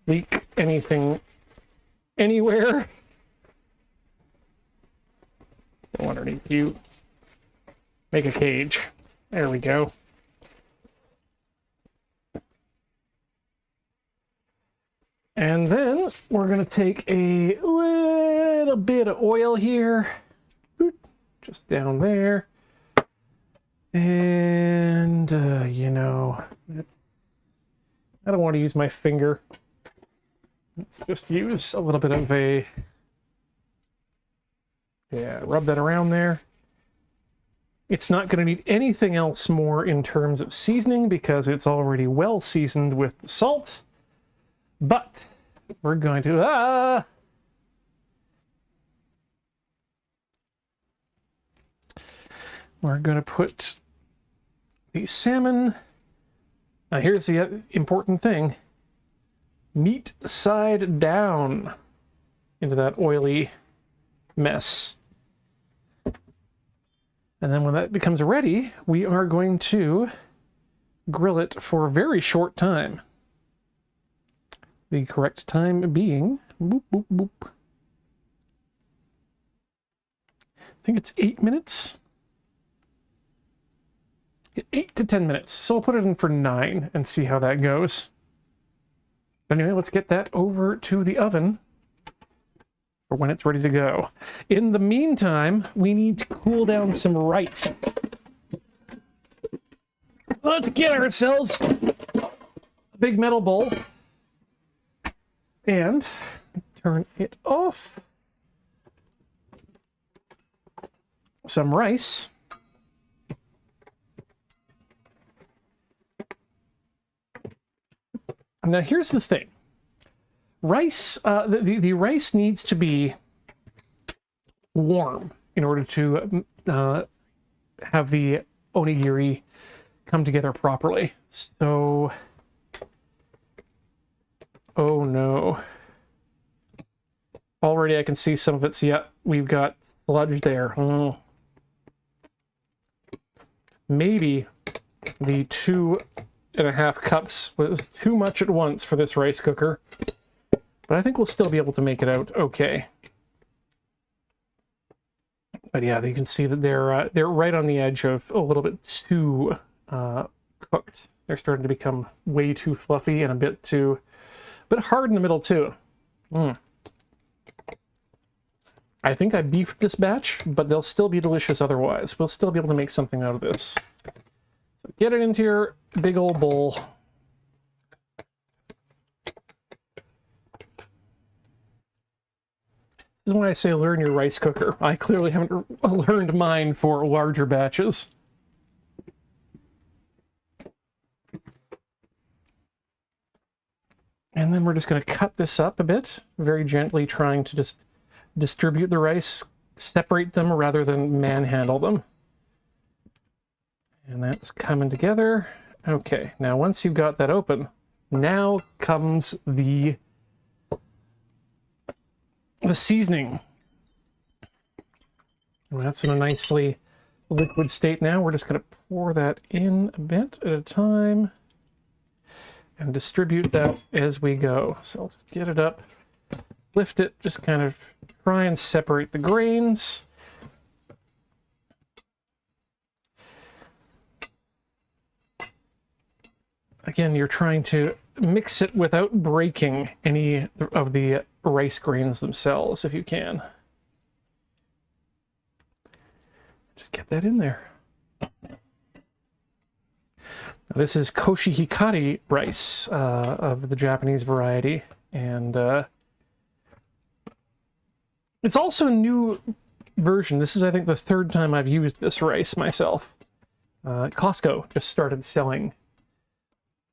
leak anything anywhere. Go underneath you. Make a cage. There we go. And then we're going to take a little bit of oil here, just down there. And, you know, I don't want to use my finger. Let's just use a little bit of a, yeah, rub that around there. It's not going to need anything else more in terms of seasoning because it's already well seasoned with the salt. But we're going to, we're going to put the salmon. Now here's the important thing. Meat side down into that oily mess. And then when that becomes ready, we are going to grill it for a very short time. The correct time being, boop, boop, boop. I think it's 8 minutes. 8 to 10 minutes. So I'll put it in for 9 and see how that goes. But anyway, let's get that over to the oven for when it's ready to go. In the meantime, we need to cool down some rice. So let's get ourselves a big metal bowl and turn it off. Some rice. Now here's the thing. Rice, the rice needs to be warm in order to have the onigiri come together properly. So, oh no. Already I can see some of it's, yeah, we've got sludge there. Oh. Maybe the 2.5 cups was too much at once for this rice cooker, but I think we'll still be able to make it out okay. But yeah, you can see that they're right on the edge of a little bit too cooked. They're starting to become way too fluffy and a bit hard in the middle too. I think I beefed this batch, but they'll still be delicious otherwise. We'll still be able to make something out of this. So get it into your big old bowl. This is when I say learn your rice cooker. I clearly haven't learned mine for larger batches. And then we're just going to cut this up a bit, very gently, trying to just distribute the rice, separate them rather than manhandle them. And that's coming together. Okay, now once you've got that open, now comes the seasoning. And that's in a nicely liquid state now. We're just going to pour that in a bit at a time and distribute that as we go. So I'll just get it up lift it, just kind of try and separate the grains. Again, you're trying to mix it without breaking any of the rice grains themselves, if you can. Just get that in there. Now, this is koshi hikari rice of the Japanese variety, and it's also a new version. This is, I think, the third time I've used this rice myself. Costco just started selling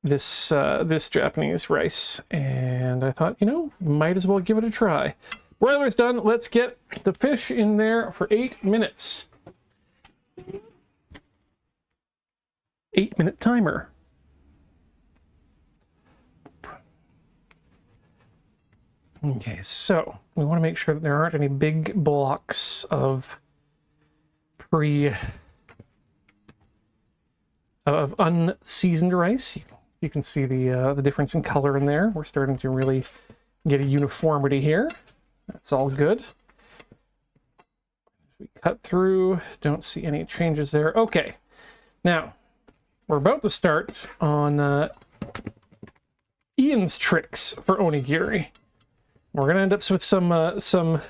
this this Japanese rice, and I thought, you know, might as well give it a try. Broiler's done. Let's get the fish in there for 8 minutes. 8-minute timer. Okay, so we want to make sure that there aren't any big blocks of unseasoned rice. You can see the difference in color in there. We're starting to really get a uniformity here. That's all good. We cut through, don't see any changes there. Okay, now we're about to start on Ian's tricks for onigiri. We're gonna end up with some some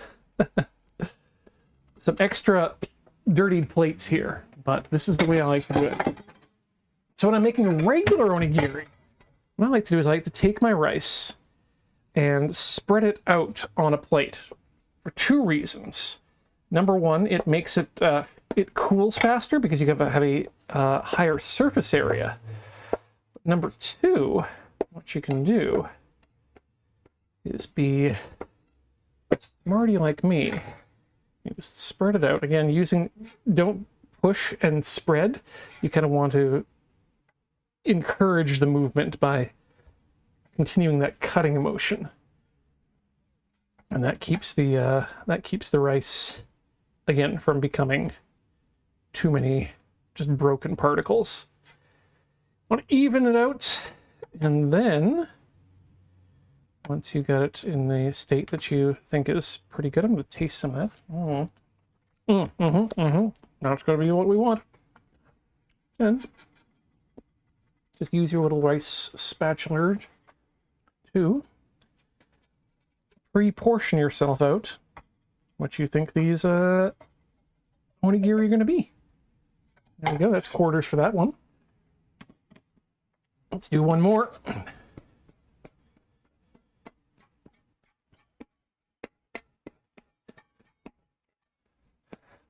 extra dirtied plates here, but this is the way I like to do it. So when I'm making a regular onigiri, what I like to do is I like to take my rice and spread it out on a plate for 2 reasons. Number one, it makes it it cools faster because you have a higher surface area. Number 2, what you can do is be smarty like me. You just spread it out again using, don't push and spread. You kind of want to encourage the movement by continuing that cutting motion, and that keeps the rice again from becoming too many just broken particles. Want to even it out, and then once you got it in the state that you think is pretty good, I'm going to taste some of that. Now it's going to be what we want. And just use your little rice spatula to pre-portion yourself out what you think these onigiri are going to be. There we go, that's quarters for that one. Let's do one more.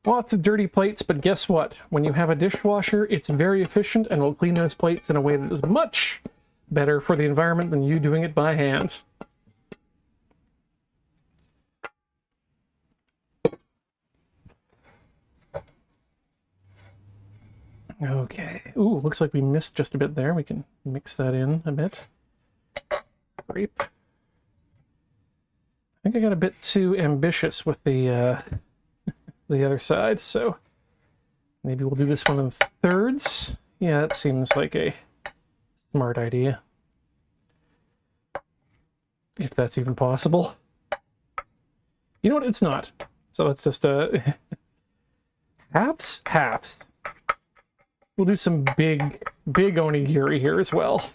Lots of dirty plates, but guess what? When you have a dishwasher, it's very efficient and will clean those plates in a way that is much better for the environment than you doing it by hand. Okay. Ooh, looks like we missed just a bit there. We can mix that in a bit. Grape. I think I got a bit too ambitious with the other side, so maybe we'll do this one in thirds. Yeah, that seems like a smart idea. If that's even possible. You know what? It's not. So let's just halves. We'll do some big onigiri here as well.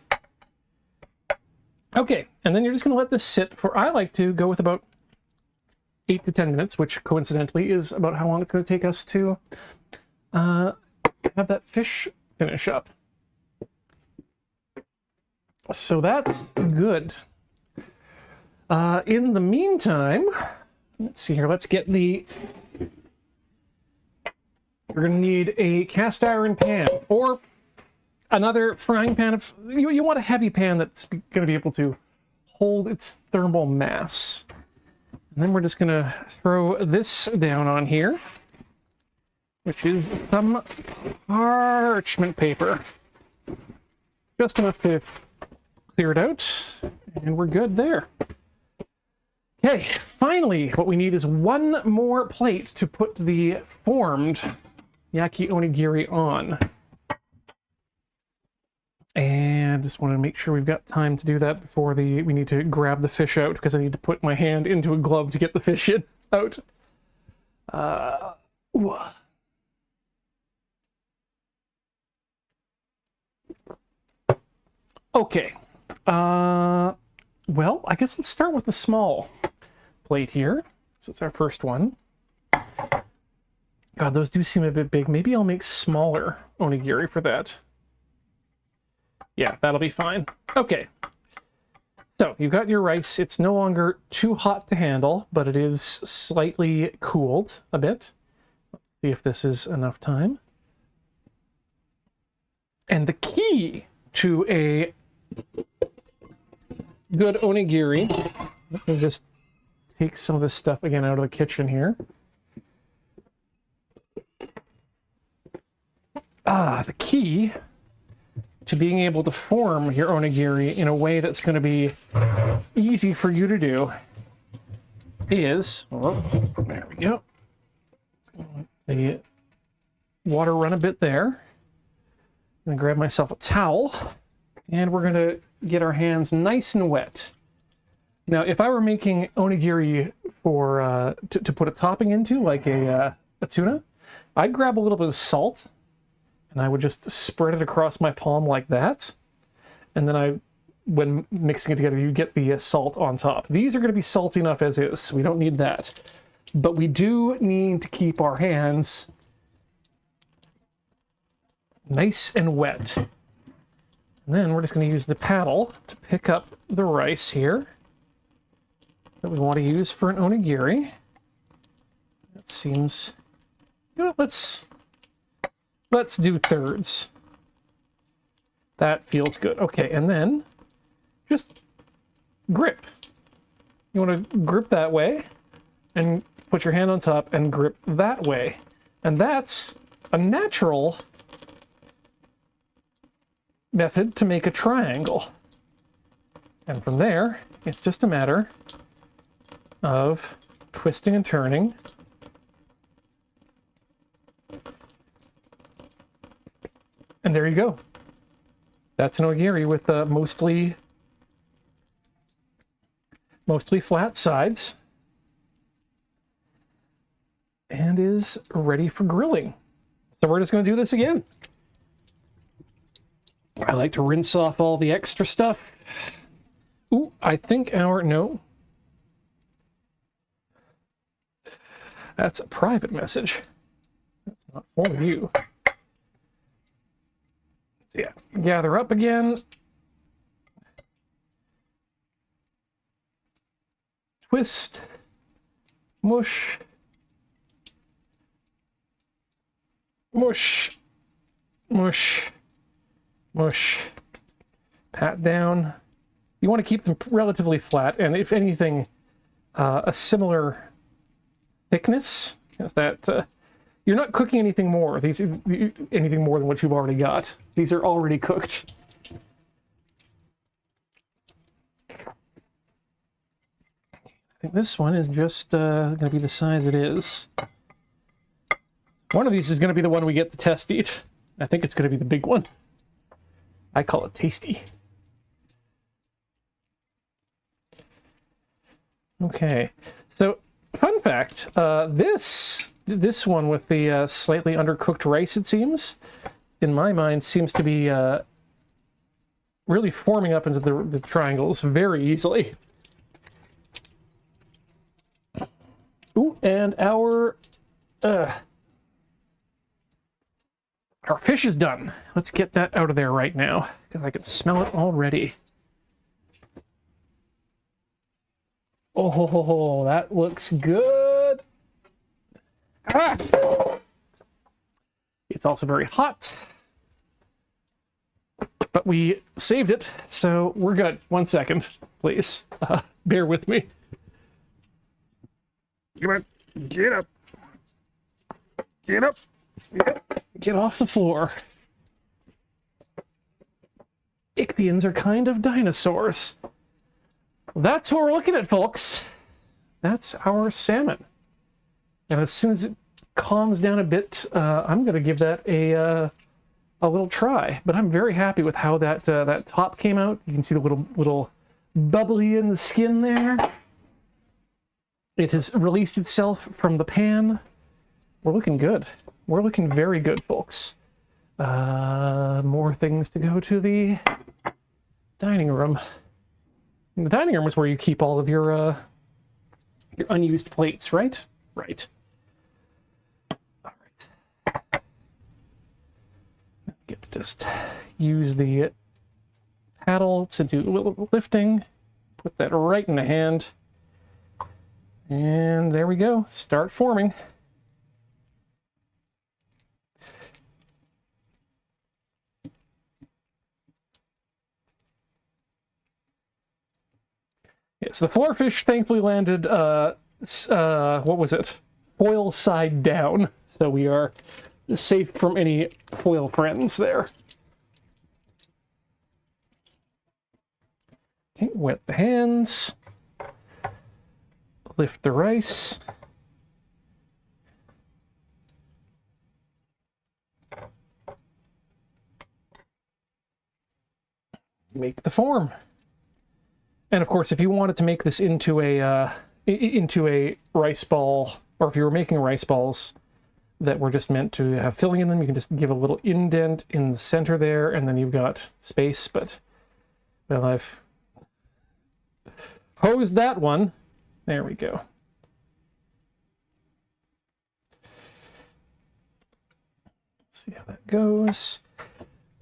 Okay, and then you're just going to let this sit for, I like to go with about 8 to 10 minutes, which coincidentally is about how long it's going to take us to have that fish finish up. So that's good. In the meantime, let's see here, let's get the... You're going to need a cast iron pan or another frying pan. You want a heavy pan that's going to be able to hold its thermal mass. And then we're just going to throw this down on here, which is some parchment paper. Just enough to clear it out, and we're good there. Okay, finally, what we need is one more plate to put the formed yaki onigiri on. And I just want to make sure we've got time to do that before we need to grab the fish out, because I need to put my hand into a glove to get the fish out. Okay. Well, I guess let's start with the small plate here. So it's our first one. God, those do seem a bit big. Maybe I'll make smaller onigiri for that. Yeah, that'll be fine. Okay. So you've got your rice. It's no longer too hot to handle, but it is slightly cooled a bit. Let's see if this is enough time. And the key to a good onigiri, let me just take some of this stuff again out of the kitchen here. The key to being able to form your onigiri in a way that's going to be easy for you to do is, oh, there we go. The water run a bit there. I'm going to grab myself a towel, and we're going to get our hands nice and wet. Now, if I were making onigiri for to put a topping into, like a tuna, I'd grab a little bit of salt, and I would just spread it across my palm like that. And then when mixing it together, you get the salt on top. These are going to be salty enough as is, so we don't need that. But we do need to keep our hands nice and wet. And then we're just going to use the paddle to pick up the rice here that we want to use for an onigiri. That seems... You know, let's do thirds. That feels good. Okay, and then just grip. You want to grip that way and put your hand on top and grip that way. And that's a natural method to make a triangle. And from there, it's just a matter of twisting and turning. And there you go. That's an onigiri with mostly flat sides, and is ready for grilling. So we're just going to do this again. I like to rinse off all the extra stuff. Ooh, I think no. That's a private message. That's not for you. So yeah, gather up again. Twist. Mush. Mush. Mush. Mush. Pat down. You want to keep them relatively flat, and if anything, a similar thickness. That you're not cooking anything more. Anything more than what you've already got. These are already cooked. I think this one is just going to be the size it is. One of these is going to be the one we get to test eat. I think it's going to be the big one. I call it tasty. Okay, so fun fact, this one with the slightly undercooked rice, it seems, in my mind, seems to be really forming up into the triangles very easily. Ooh, and our fish is done. Let's get that out of there right now, because I can smell it already. Oh, that looks good. Ah! It's also very hot. But we saved it, so we're good. 1 second, please. Bear with me. Come on, get up. Get up. Get off the floor. Ichthyans are kind of dinosaurs. That's what we're looking at, folks. That's our salmon. And as soon as it calms down a bit, I'm going to give that a little try. But I'm very happy with how that that top came out. You can see the little bubbly in the skin there. It has released itself from the pan. We're looking good. We're looking very good, folks. More things to go to the dining room. And the dining room is where you keep all of your unused plates, right? Right. All right. Get to just use the paddle to do a little lifting. Put that right in the hand. And there we go. Start forming. Yes, the floor fish thankfully landed, what was it? Foil side down. So we are safe from any foil friends there. Okay, wet the hands. Lift the rice. Make the form. And of course, if you wanted to make this into a rice ball, or if you were making rice balls that were just meant to have filling in them, you can just give a little indent in the center there, and then you've got space. But, well, I've hosed that one. There we go. Let's see how that goes.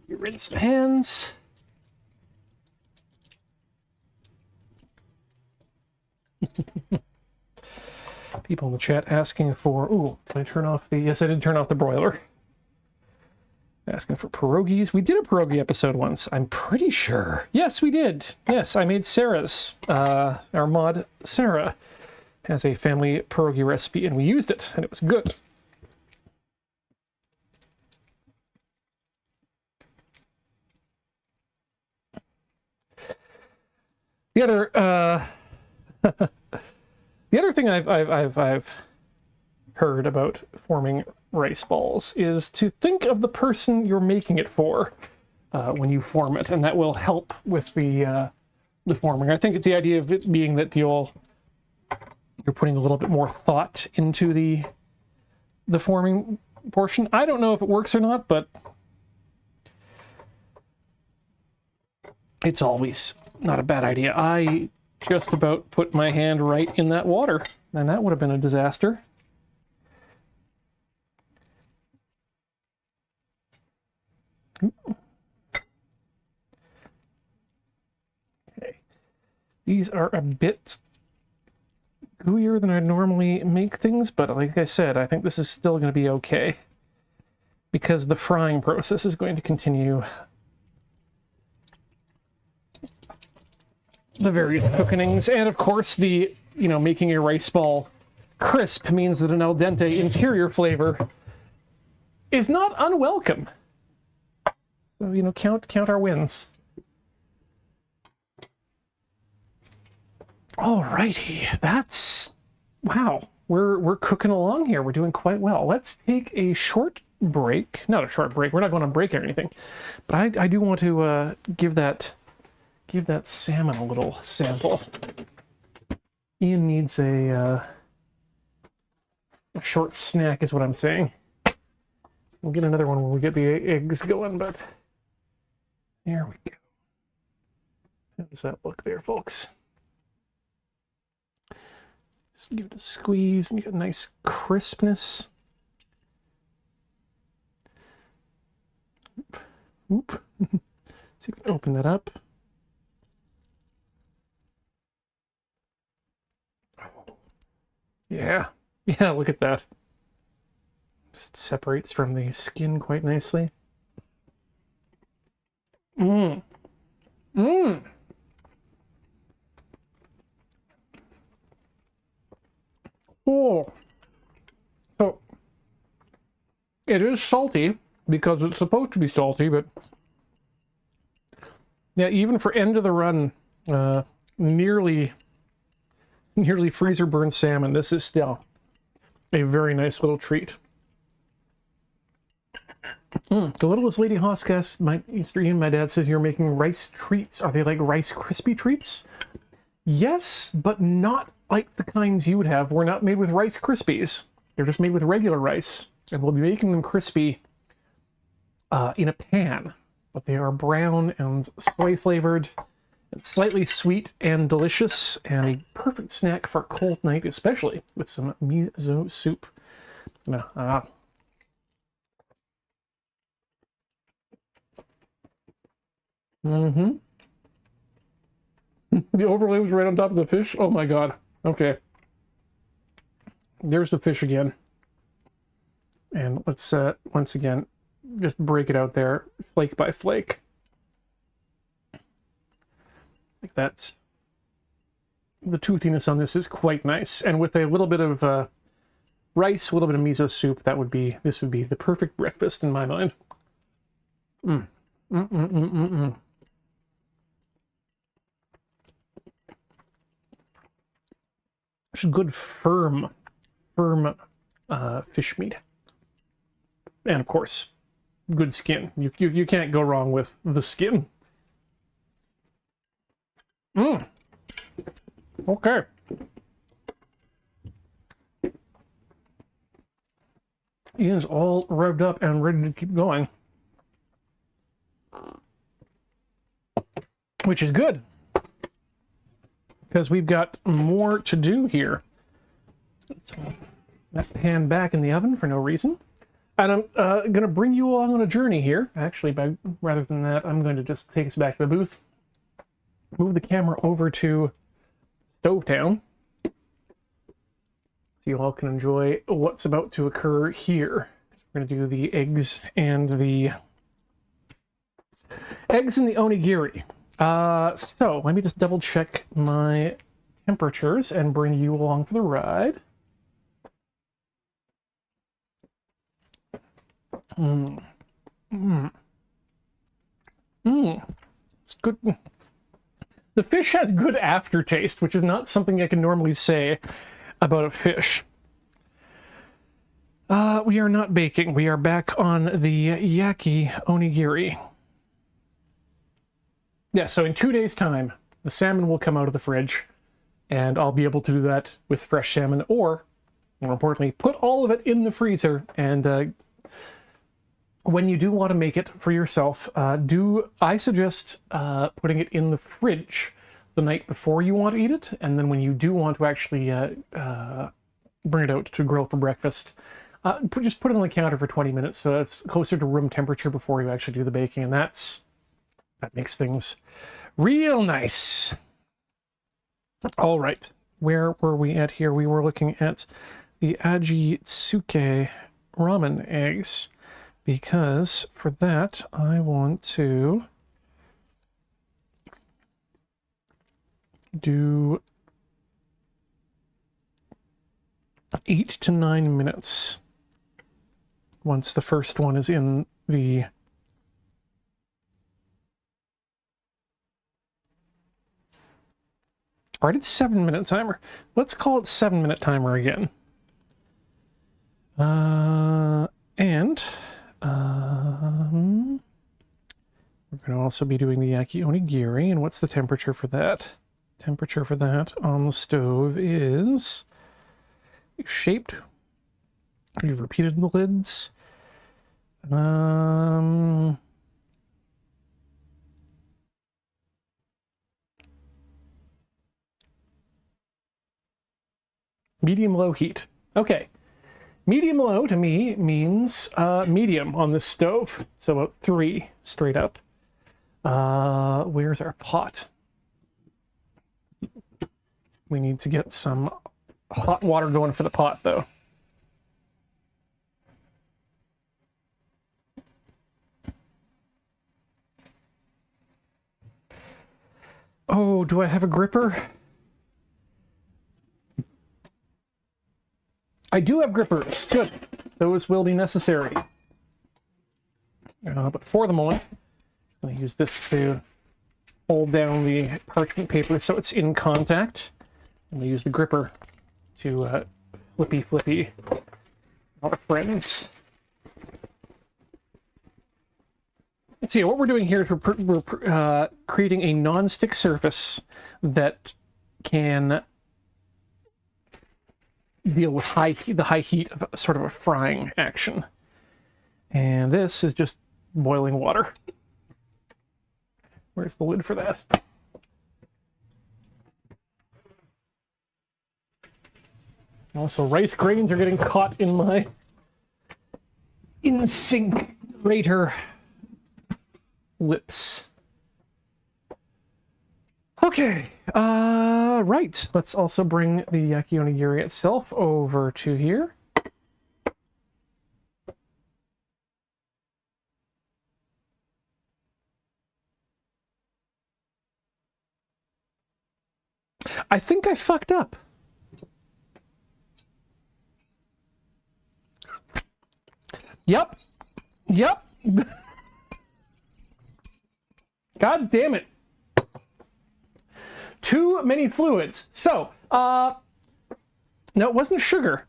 You rinse the hands. People in the chat asking for, ooh, did I turn off the, yes, I did turn off the broiler. Asking for pierogies. We did a pierogi episode once, I'm pretty sure. Yes, we did. Yes, I made Sarah's. Our mod, Sarah, has a family pierogi recipe, and we used it, and it was good. The other, the other thing I've heard about forming rice balls is to think of the person you're making it for when you form it, and that will help with the forming. I think it's the idea of it being that you're putting a little bit more thought into the forming portion. I don't know if it works or not, but it's always not a bad idea. I just about put my hand right in that water, and that would have been a disaster. Okay. These are a bit gooier than I normally make things, but like I said, I think this is still going to be okay because the frying process is going to continue the various cookings, and of course the, making a rice ball crisp means that an al dente interior flavor is not unwelcome. So, count our wins. Alrighty, that's, wow, we're cooking along here. We're doing quite well. Let's take a short break. Not a short break. We're not going on break or anything, but I do want to give that salmon a little sample. Ian needs a short snack is what I'm saying. We'll get another one when we get the eggs going, but there we go. How does that look there, folks? Just give it a squeeze and get a nice crispness. Oop. So you can open that up. Yeah, look at that. Just separates from the skin quite nicely. Oh, so it is salty because it's supposed to be salty, but yeah, even for end of the run, nearly freezer burn salmon, this is still a very nice little treat. The littlest lady Hoskas, my Easter Ian, my dad says you're making rice treats. Are they like Rice Krispie treats? Yes, but not like the kinds you would have. We're not made with Rice Krispies. They're just made with regular rice. And we'll be making them crispy in a pan. But they are brown and soy flavored, and slightly sweet and delicious, and a perfect snack for a cold night, especially with some miso soup. Mm-hmm. The overlay was right on top of the fish. Oh my god. Okay. There's the fish again. And let's, once again, just break it out there, flake by flake. Like that's... The toothiness on this is quite nice. And with a little bit of rice, a little bit of miso soup, this would be the perfect breakfast in my mind. Just good firm fish meat. And of course, good skin. You can't go wrong with the skin. Okay. Ian's all revved up and ready to keep going. Which is good. Because we've got more to do here. Let's hold that pan back in the oven for no reason. And I'm going to bring you along on a journey here. Actually, rather than that, I'm going to just take us back to the booth. Move the camera over to Stovetown. So you all can enjoy what's about to occur here. We're going to do the eggs and the onigiri. So let me just double check my temperatures and bring you along for the ride. It's good. The fish has good aftertaste, which is not something I can normally say about a fish. We are not baking. We are back on the yaki onigiri. Yeah, so in 2 days' time, the salmon will come out of the fridge, and I'll be able to do that with fresh salmon, or, more importantly, put all of it in the freezer. And when you do want to make it for yourself, I suggest putting it in the fridge the night before you want to eat it, and then when you do want to actually bring it out to grill for breakfast, just put it on the counter for 20 minutes so it's closer to room temperature before you actually do the baking, and that makes things real nice. All right, where were we at here? We were looking at the Ajitsuke ramen eggs, because for that I want to do 8 to 9 minutes once the first one is in the All right, it's 7-minute timer. Let's call it 7-minute timer again. And we're going to also be doing the yaki onigiri. And what's the temperature for that? Temperature for that on the stove is shaped. We've repeated the lids. Medium-low heat. Okay. Medium-low to me means medium on this stove. So about 3 straight up. Where's our pot? We need to get some hot water going for the pot, though. Oh, do I have a gripper? I do have grippers. Good. Those will be necessary. But for the moment, I'm going to use this to hold down the parchment paper so it's in contact. I'm going to use the gripper to flippy our friends. So yeah, what we're doing here is we're creating a non-stick surface that can deal with the high heat of sort of a frying action. And this is just boiling water. Where's the lid for that? Also, rice grains are getting caught in my in-sync grater lips. Okay, right. Let's also bring the yaki onigiri itself over to here. I think I fucked up. Yep. God damn it. Too many fluids. So, no, it wasn't sugar.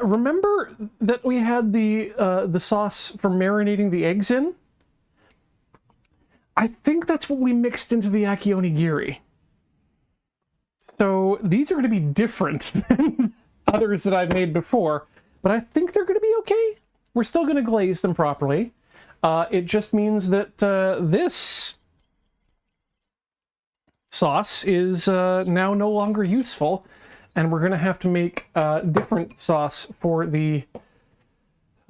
Remember that we had the sauce for marinating the eggs in? I think that's what we mixed into the yaki onigiri. So these are going to be different than others that I've made before, but I think they're going to be okay. We're still going to glaze them properly. It just means that this sauce is now no longer useful, and we're going to have to make different sauce for the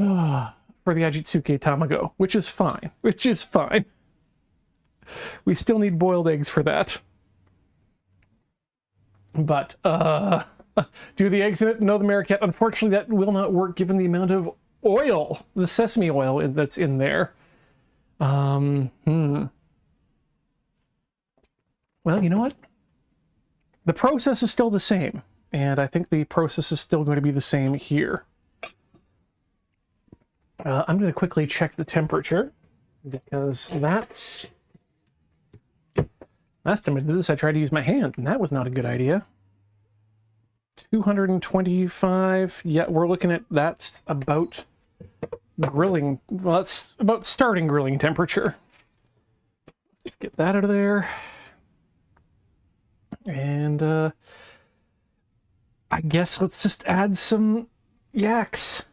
Ajitsuke Tamago, which is fine. We still need boiled eggs for that. But do the eggs in it? No, the Mariquette. Unfortunately, that will not work given the amount of oil, the sesame oil that's in there. Well, you know what? The process is still the same, and I think the process is still going to be the same here. I'm going to quickly check the temperature, because that's... Last time I did this, I tried to use my hand, and that was not a good idea. 225. Yeah, we're looking at that's about grilling. Well, that's about starting grilling temperature. Let's just get that out of there. And I guess let's just add some yaks.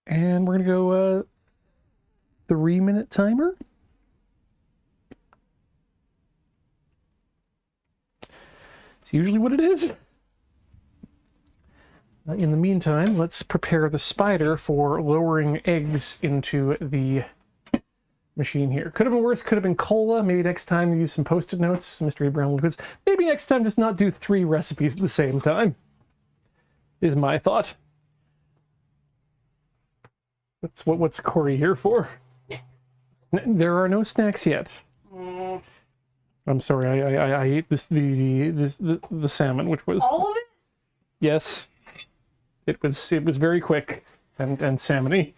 And we're going to go 3-minute timer. It's usually what it is. In the meantime, let's prepare the spider for lowering eggs into the machine here. Could have been worse, could have been cola. Maybe next time use some post-it notes, mystery brown liquids. Maybe next time just not do 3 recipes at the same time, is my thought. What's Corey here for? There are no snacks yet. I'm sorry, I ate the salmon, which was all of it. Yes, it was very quick and salmony.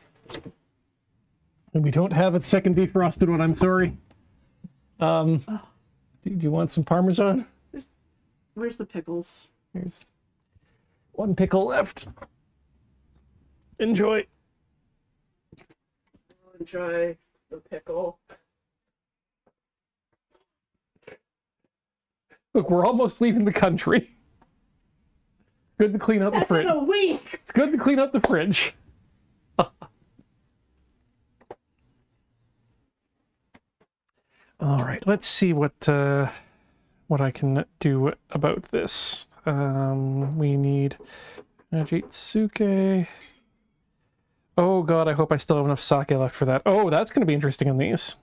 And we don't have a second defrosted one. I'm sorry. Do you want some Parmesan? Where's the pickles? There's 1 pickle left. Enjoy. I'll enjoy the pickle. Look, we're almost leaving the country. Good to clean out the fridge. In a week. It's good to clean out the fridge. All right, let's see what I can do about this. We need Ajitsuke. Oh god, I hope I still have enough sake left for that. Oh, that's going to be interesting on these.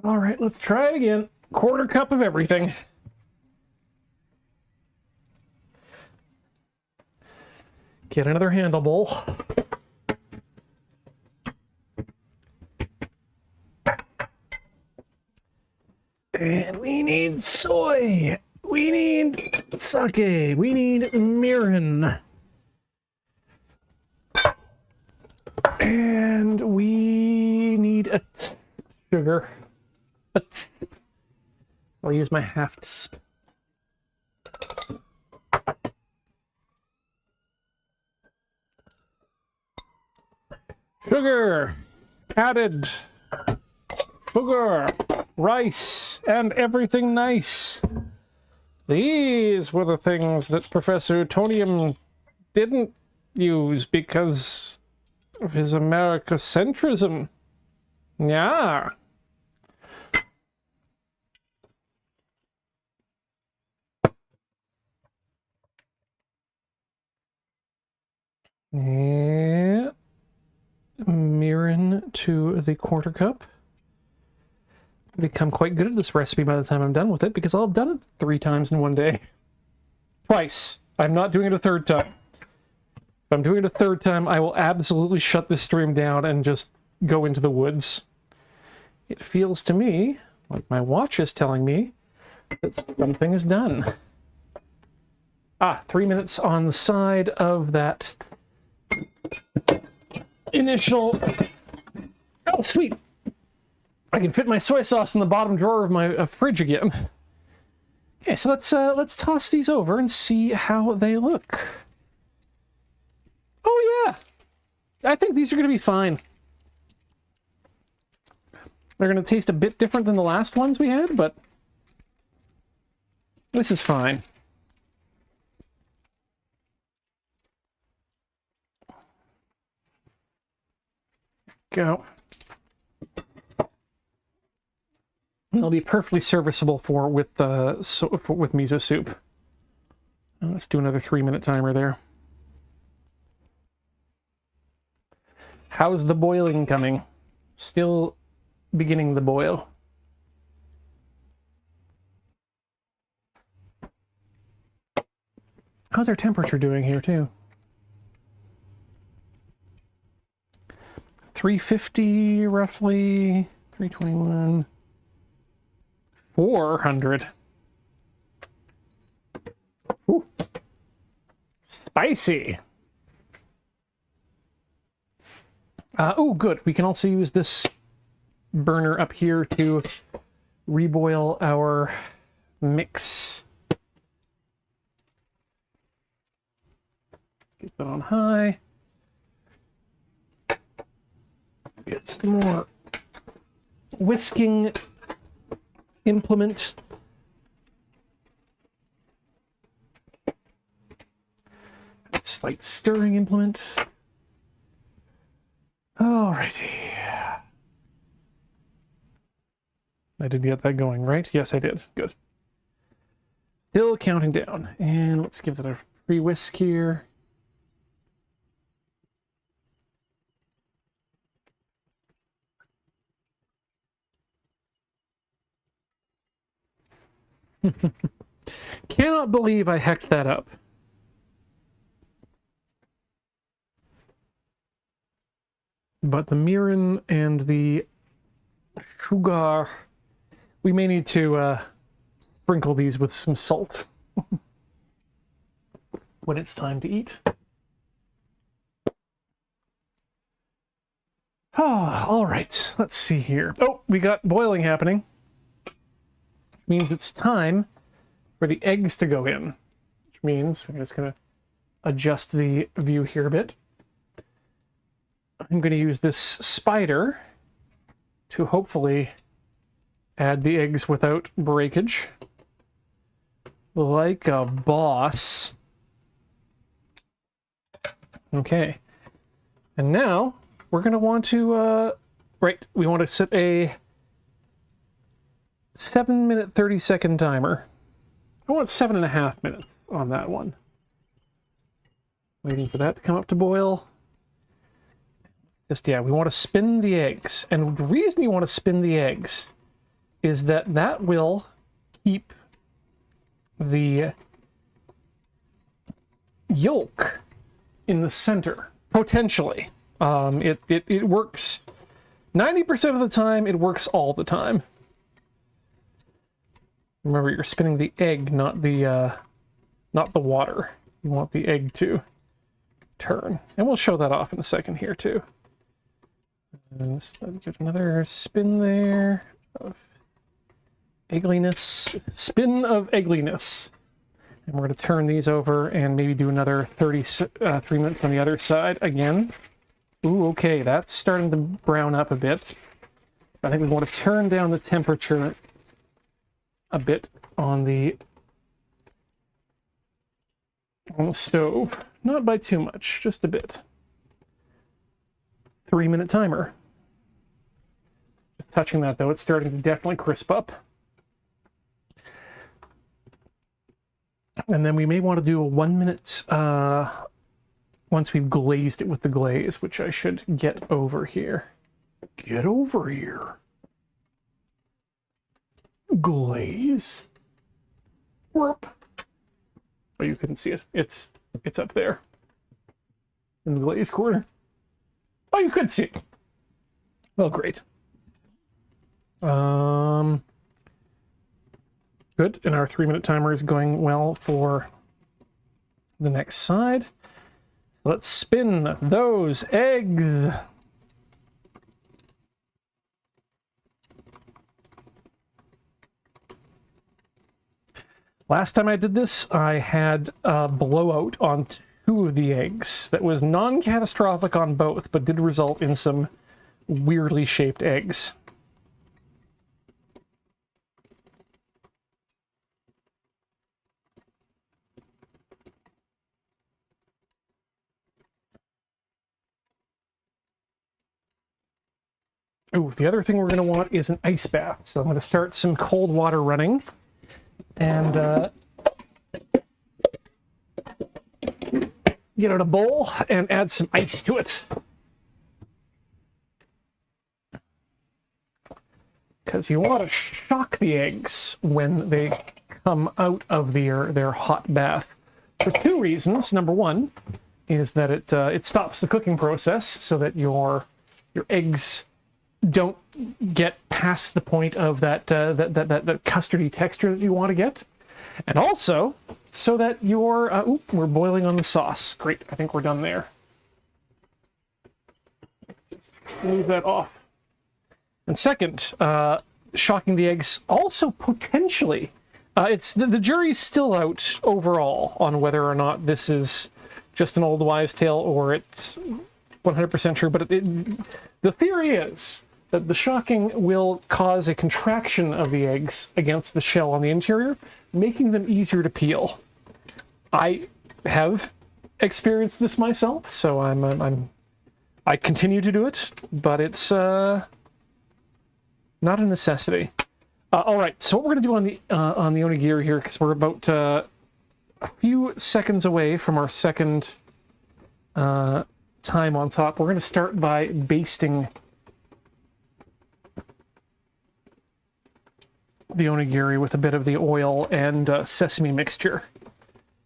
All right, let's try it again. 1/4 cup of everything. Get another handle bowl. And we need soy. We need sake. We need mirin. And we need sugar. I'll use my half sp. Sugar added. Sugar, rice, and everything nice. These were the things that Professor Utonium didn't use because of his Americocentrism. Yeah. Yeah. Mirin to the quarter cup. Become quite good at this recipe by the time I'm done with it, because I'll have done it 3 times in one day. Twice. I'm not doing it a third time. If I'm doing it a third time, I will absolutely shut this stream down and just go into the woods. It feels to me like my watch is telling me that something is done. 3 minutes on the side of that initial... Oh, sweet! I can fit my soy sauce in the bottom drawer of my fridge again. Okay, so let's toss these over and see how they look. Oh yeah, I think these are going to be fine. They're going to taste a bit different than the last ones we had, but this is fine. Go. It'll be perfectly serviceable with miso soup. Let's do another 3-minute timer there. How's the boiling coming? Still beginning the boil. How's our temperature doing here too? 350 roughly, 321. 400. Ooh. Spicy. Oh, good. We can also use this burner up here to reboil our mix. Get that on high. Get some more whisking implement. Slight stirring implement. Alrighty. I did get that going, right? Yes, I did. Good. Still counting down. And let's give that a free whisk here. Cannot believe I hecked that up. But the mirin and the sugar, we may need to sprinkle these with some salt when it's time to eat. All right, let's see here. Oh, we got boiling happening. Means it's time for the eggs to go in, which means I'm just going to adjust the view here a bit. I'm going to use this spider to hopefully add the eggs without breakage. Like a boss. Okay. And now we're going to want to, we want to set a 7-minute, 30-second timer. I want 7.5 minutes on that one. Waiting for that to come up to boil. Just, yeah, we want to spin the eggs. And the reason you want to spin the eggs is that that will keep the yolk in the center, potentially. It works 90% of the time, it works all the time. Remember, you're spinning the egg, not the water. You want the egg to turn. And we'll show that off in a second here, too. And let's give another spin there of Eggliness, spin of eggliness. And we're going to turn these over and maybe do another 3 minutes on the other side again. Ooh, okay, that's starting to brown up a bit. I think we want to turn down the temperature a bit on the stove. Not by too much, just a bit. 3-minute timer. Just touching that though, it's starting to definitely crisp up. And then we may want to do a 1 minute once we've glazed it with the glaze, which I should get over here. Get over here. Glaze. Whoop. Oh, you couldn't see it. It's up there. In the glaze corner. Oh, you could see it. Well, great. Good, and our 3-minute timer is going well for the next side. So let's spin those eggs. Last time I did this, I had a blowout on 2 of the eggs. That was non-catastrophic on both, but did result in some weirdly shaped eggs. Ooh, the other thing we're going to want is an ice bath. So I'm going to start some cold water running. And get out a bowl and add some ice to it. Because you want to shock the eggs when they come out of their hot bath. For 2 reasons. Number 1 is that it stops the cooking process so that your eggs don't get past the point of that custardy texture that you want to get. And also, so that we're boiling on the sauce. Great, I think we're done there. Move that off. And second, shocking the eggs also potentially, the jury's still out overall on whether or not this is just an old wives' tale or it's 100% true, but the theory is that the shocking will cause a contraction of the eggs against the shell on the interior, making them easier to peel. I have experienced this myself, so I continue to do it, but it's not a necessity. All right, so what we're going to do on the onigiri here, because we're about a few seconds away from our second time on top, we're going to start by basting the onigiri with a bit of the oil and sesame mixture,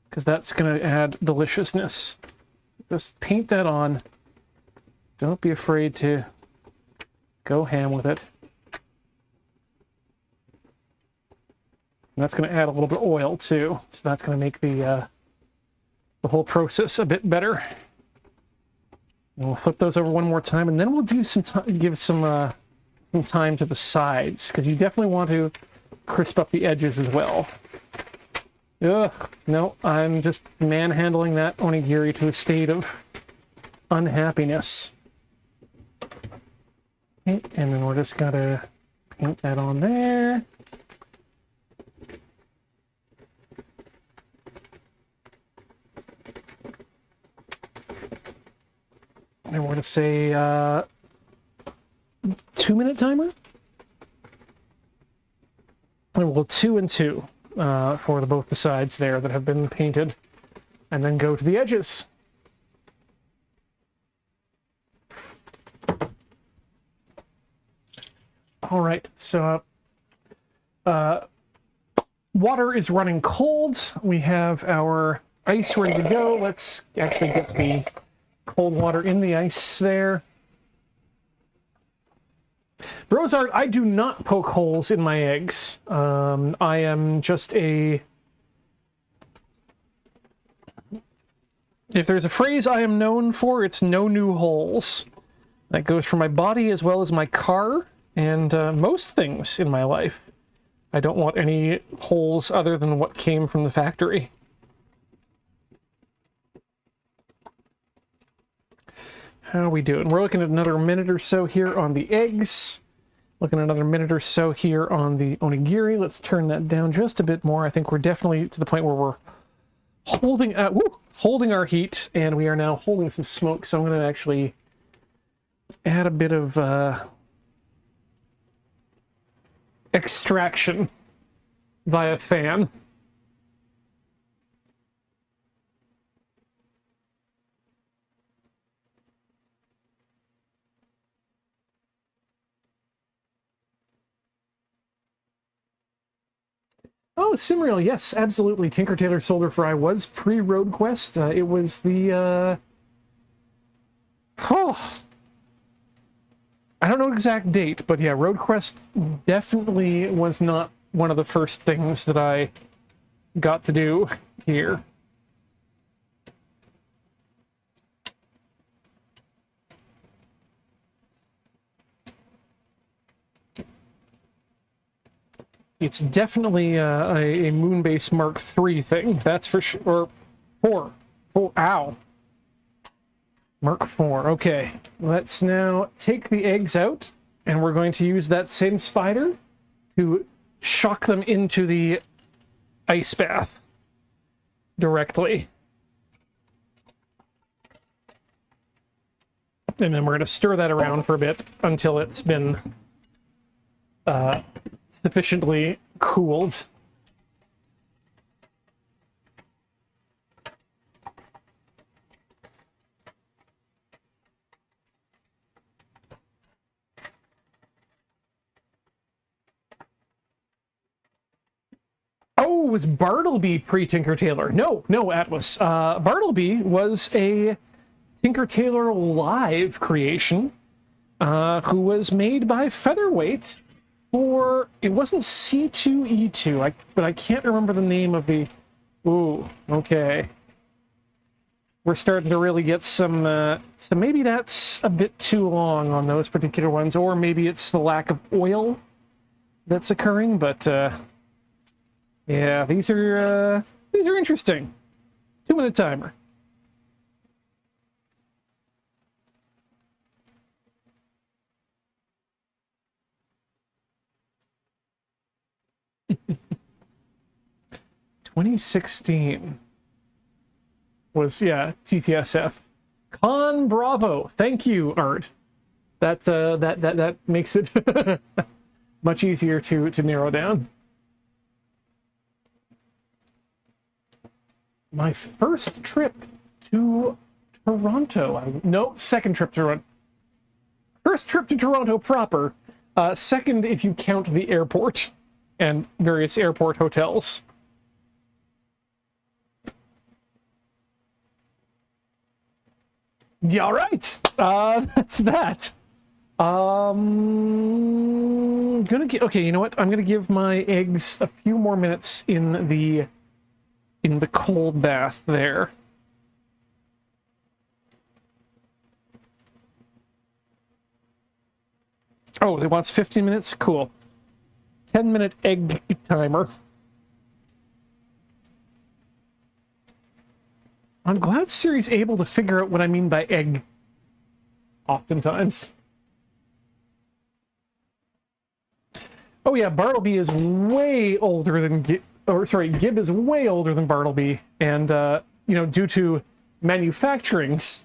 because that's going to add deliciousness. Just paint that on. Don't be afraid to go ham with it. And that's going to add a little bit of oil too, so that's going to make the whole process a bit better. And we'll flip those over one more time, and then we'll do give some time to the sides, because you definitely want to crisp up the edges as well. Ugh, no, I'm just manhandling that onigiri to a state of unhappiness. Okay, and then we're just gonna paint that on there. And we're gonna say 2-minute timer. And we'll 2 and 2 for both the sides there that have been painted, and then go to the edges. All right, so water is running cold. We have our ice ready to go. Let's actually get the cold water in the ice there. Brosart, I do not poke holes in my eggs. I am just if there's a phrase I am known for, it's no new holes. That goes for my body as well as my car and most things in my life. I don't want any holes other than what came from the factory. How are we doing? We're looking at another minute or so here on the eggs. Looking at another minute or so here on the onigiri. Let's turn that down just a bit more. I think we're definitely to the point where we're holding our heat, and we are now holding some smoke. So I'm going to actually add a bit of extraction via fan. Oh, Simreal, yes, absolutely. Tinker Tailor Soldier Fry was pre-Road Quest. It was the, oh, I don't know exact date, but yeah, Road Quest definitely was not one of the first things that I got to do here. It's definitely a Moonbase Mark III thing, that's for sure. Or 4. Oh, ow. Mark IV. Okay, let's now take the eggs out, and we're going to use that same spider to shock them into the ice bath directly. And then we're going to stir that around for a bit until it's been sufficiently cooled. Oh, was Bartleby pre-Tinker Tailor? No, Atlas. Bartleby was a Tinker Tailor Live creation who was made by Featherweight for, it wasn't C2E2, but I can't remember the name of the, ooh, okay. We're starting to really get some, so maybe that's a bit too long on those particular ones, or maybe it's the lack of oil that's occurring, but yeah, these are interesting. 2-minute timer. (2016) was, yeah, TTSF. Con Bravo. Thank you, Art. That makes it much easier to narrow down. My first trip to Toronto. No, second trip to Toronto. First trip to Toronto proper. Second if you count the airport and various airport hotels. Yeah, all right. That's that. Okay, you know what? I'm gonna give my eggs a few more minutes in the cold bath there. Oh, it wants 15 minutes? Cool. 10-minute egg timer. I'm glad Siri's able to figure out what I mean by egg oftentimes. Oh yeah, Bartleby is way older than Gib is way older than Bartleby, and you know, due to manufacturings,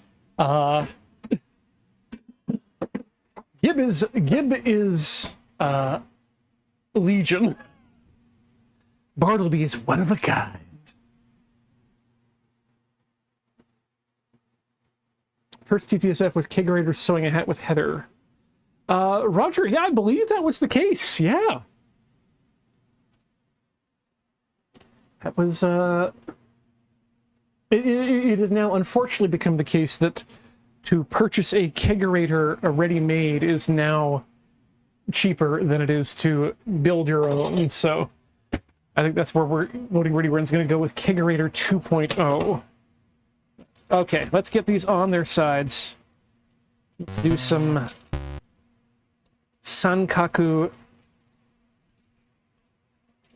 Gib is Legion. Bartleby is one of a kind. First TTSF was Kegerator sewing a hat with Heather. Roger, yeah, I believe that was the case, yeah. That was, it has now unfortunately become the case that to purchase a Kegerator, a ready-made, is now cheaper than it is to build your own, so I think that's where Loading Ready Run's going to go with Kegerator 2.0. Okay, let's get these on their sides. Let's do some Sankaku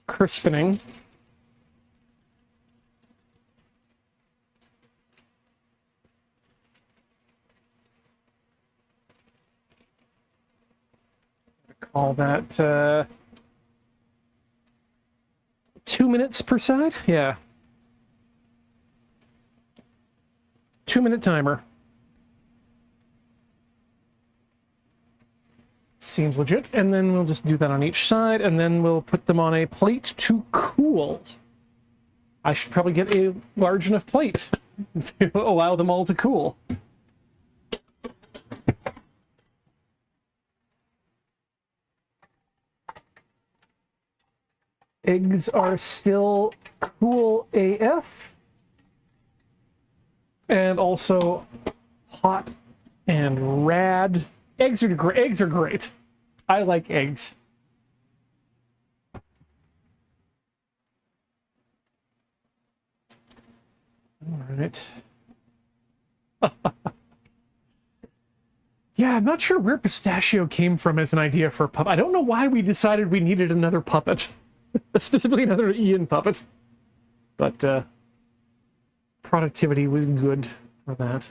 crispening. Call that 2 minutes per side? Yeah. 2-minute timer. Seems legit. And then we'll just do that on each side, and then we'll put them on a plate to cool. I should probably get a large enough plate to allow them all to cool. Eggs are still cool AF. And also hot and rad. Eggs are great. I like eggs. All right. Yeah, I'm not sure where pistachio came from as an idea for a puppet. I don't know why we decided we needed another puppet. Specifically another Ian puppet. But productivity was good for that.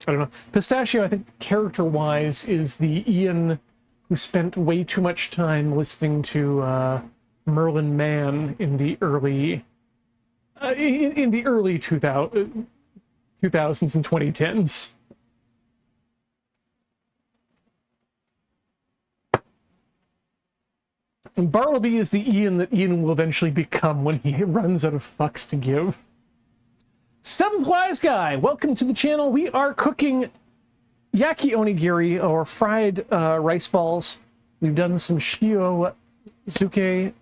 I don't know. Pistachio, I think, character-wise, is the Ian who spent way too much time listening to Merlin Mann in the early 2000s and 2010s. And Bartleby is the Ian that Ian will eventually become when he runs out of fucks to give. Seventh Wise Guy, welcome to the channel. We are cooking yaki onigiri, or fried rice balls. We've done some shio zuke,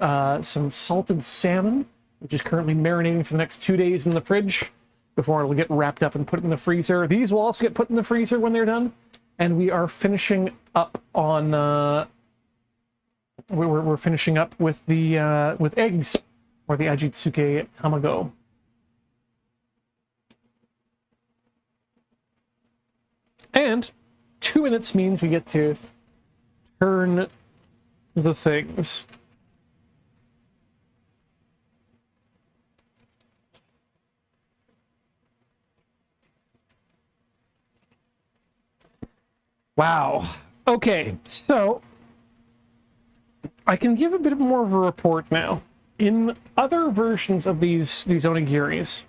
some salted salmon, which is currently marinating for the next 2 days in the fridge before it'll get wrapped up and put in the freezer. These will also get put in the freezer when they're done. And we are finishing up on... We're finishing up with the with eggs, or the ajitsuke tamago. And 2 minutes means we get to turn the things. Wow. Okay, so I can give a bit more of a report now. In other versions of these onigiris,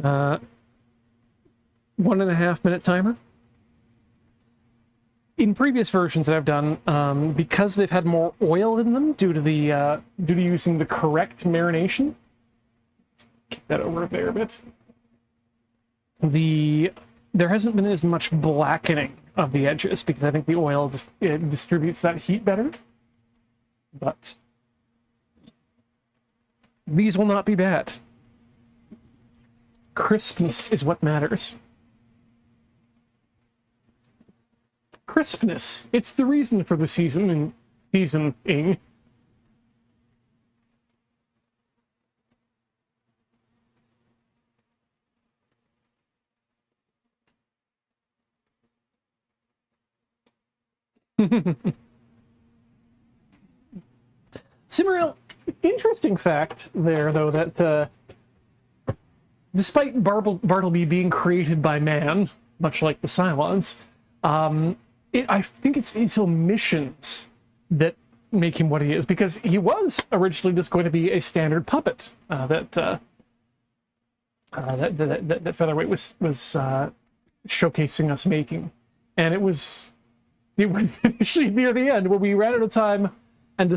1.5 minute timer. In previous versions that I've done, because they've had more oil in them due to using the correct marination. Let's kick that over there a bit. There hasn't been as much blackening of the edges because I think the oil just distributes that heat better. But these will not be bad. Crispness is what matters. Crispness. It's the reason for the seasoning. Simmeril, interesting fact there, though, that despite Bartleby being created by man, much like the Cylons, I think it's his omissions that make him what he is, because he was originally just going to be a standard puppet that Featherweight was showcasing us making, and it was initially near the end when we ran out of time and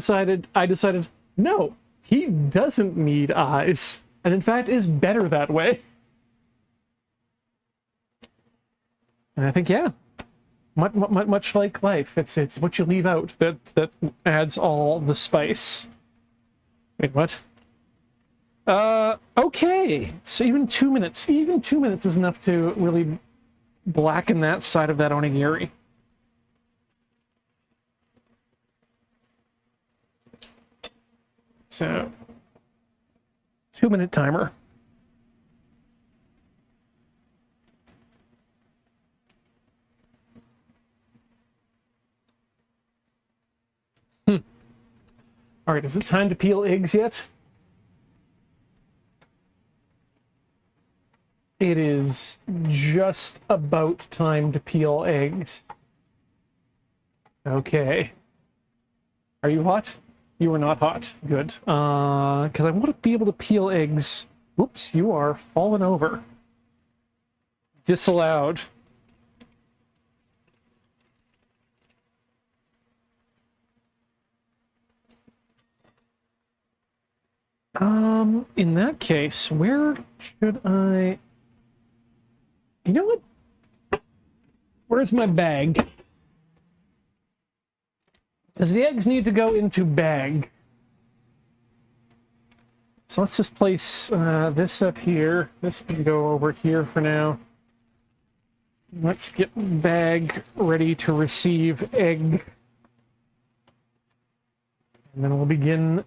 I decided no, he doesn't need eyes, and in fact is better that way. And I think, yeah, much like life, it's what you leave out that adds all the spice. Wait, what? Okay, so even 2 minutes is enough to really blacken that side of that onigiri. So, 2 minute timer. All right, is it time to peel eggs yet? It is just about time to peel eggs. Okay. Are you hot? You are not hot. Good. Because I want to be able to peel eggs. Whoops, you are falling over. Disallowed. In that case, where should I... You know what? Where's my bag? Does the eggs need to go into bag? So let's just place this up here. This can go over here for now. Let's get bag ready to receive egg. And then we'll begin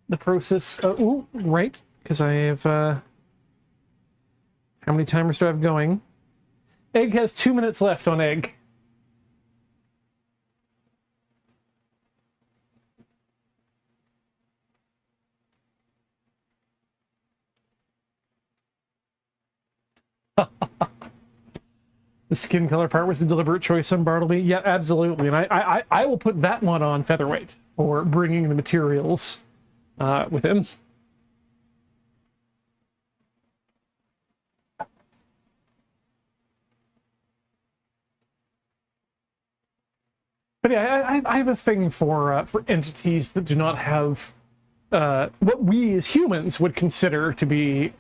the process. Ooh, right, because I have... how many timers do I have going? Egg has 2 minutes left on egg. The skin color part was a deliberate choice on Bartleby. Yeah, absolutely. And I will put that one on Featherweight for bringing the materials with him. But yeah, I have a thing for entities that do not have what we as humans would consider to be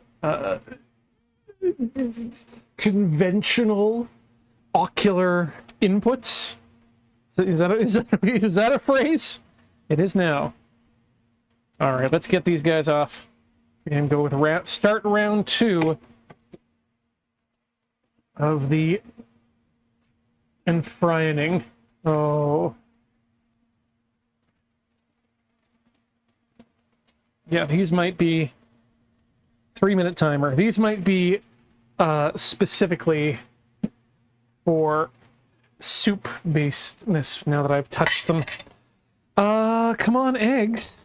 conventional ocular inputs. Is that a phrase? It is now. All right, let's get these guys off and go with start round 2 of the enfryining. Oh. Yeah, these might be 3-minute timer. These might be specifically for soup-basedness now that I've touched them. Come on, eggs.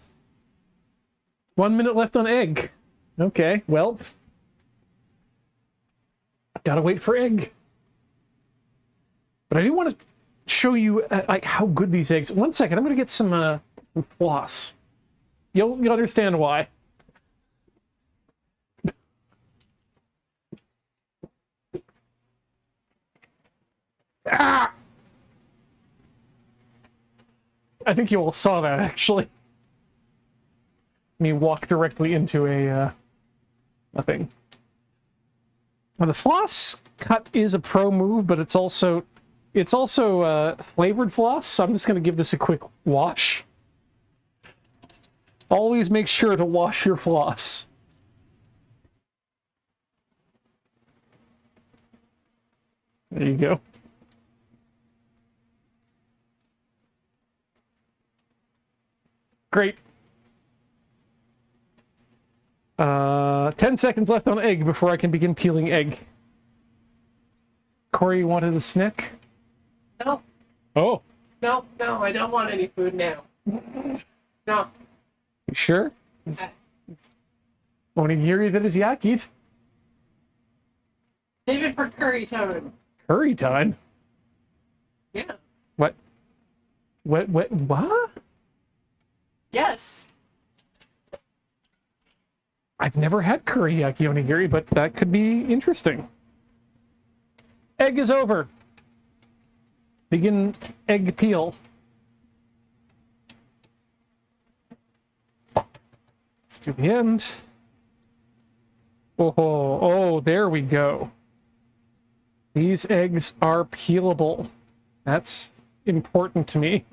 1 minute left on egg. Okay, well, gotta wait for egg. But I do want to show you like how good these eggs. 1 second, I'm gonna get some floss. You'll understand why. Ah! I think you all saw that actually. Me walk directly into a thing. Now the floss cut is a pro move, but it's also flavored floss, so I'm just going to give this a quick wash. Always make sure to wash your floss. There you go. Great. 10 seconds left on egg before I can begin peeling egg. Corey, you wanted a snack? No, Oh. no, I don't want any food now. No. You sure? Onigiri that is yakied. Save it for curry time. Curry time? Yeah. What? What? Yes. I've never had curry yaki onigiri, but that could be interesting. Egg is over. Begin egg peel. Let's do the end. Oh, there we go. These eggs are peelable. That's important to me.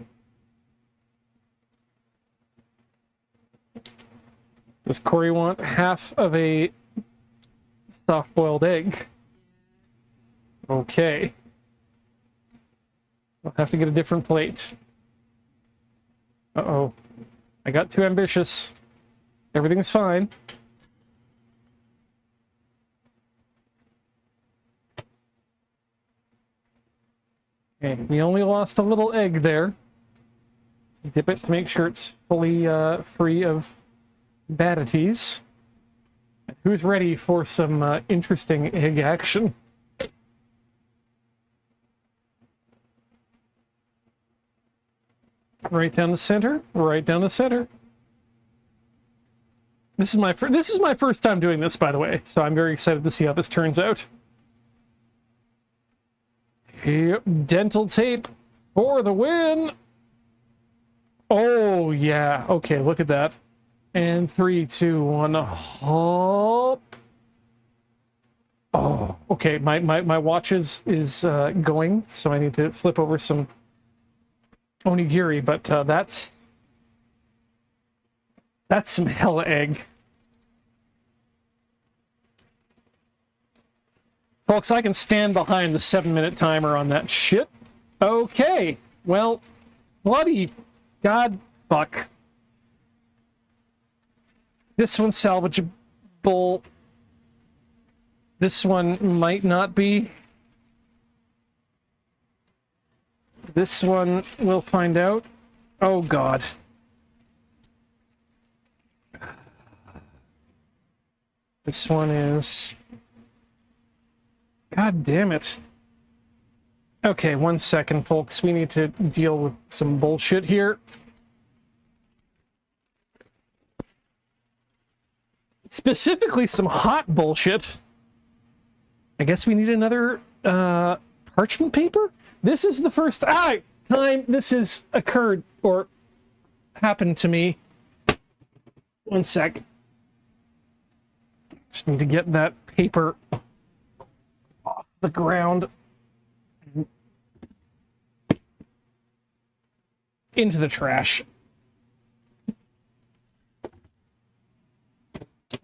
Does Corey want half of a soft-boiled egg? Okay. I'll have to get a different plate. Uh-oh. I got too ambitious. Everything's fine. Okay, we only lost a little egg there. Dip it to make sure it's fully free of badities. Who's ready for some interesting egg action? Right down the center, right down the center. This is my first time doing this, by the way, so I'm very excited to see how this turns out. Yep, dental tape for the win. Oh yeah, okay, look at that. And 3, 2, 1, hop. Oh, okay, my watch is going, so I need to flip over some onigiri, but that's some hella egg. Folks, I can stand behind the 7-minute timer on that shit. Okay, well, bloody god fuck. This one's salvageable. This one might not be. This one, we'll find out. Oh god. This one is... God damn it. Okay, 1 second, folks. We need to deal with some bullshit here. Specifically, some hot bullshit. I guess we need another parchment paper? This is the first time this has occurred or happened to me. 1 sec. Just need to get that paper off the ground. Into the trash.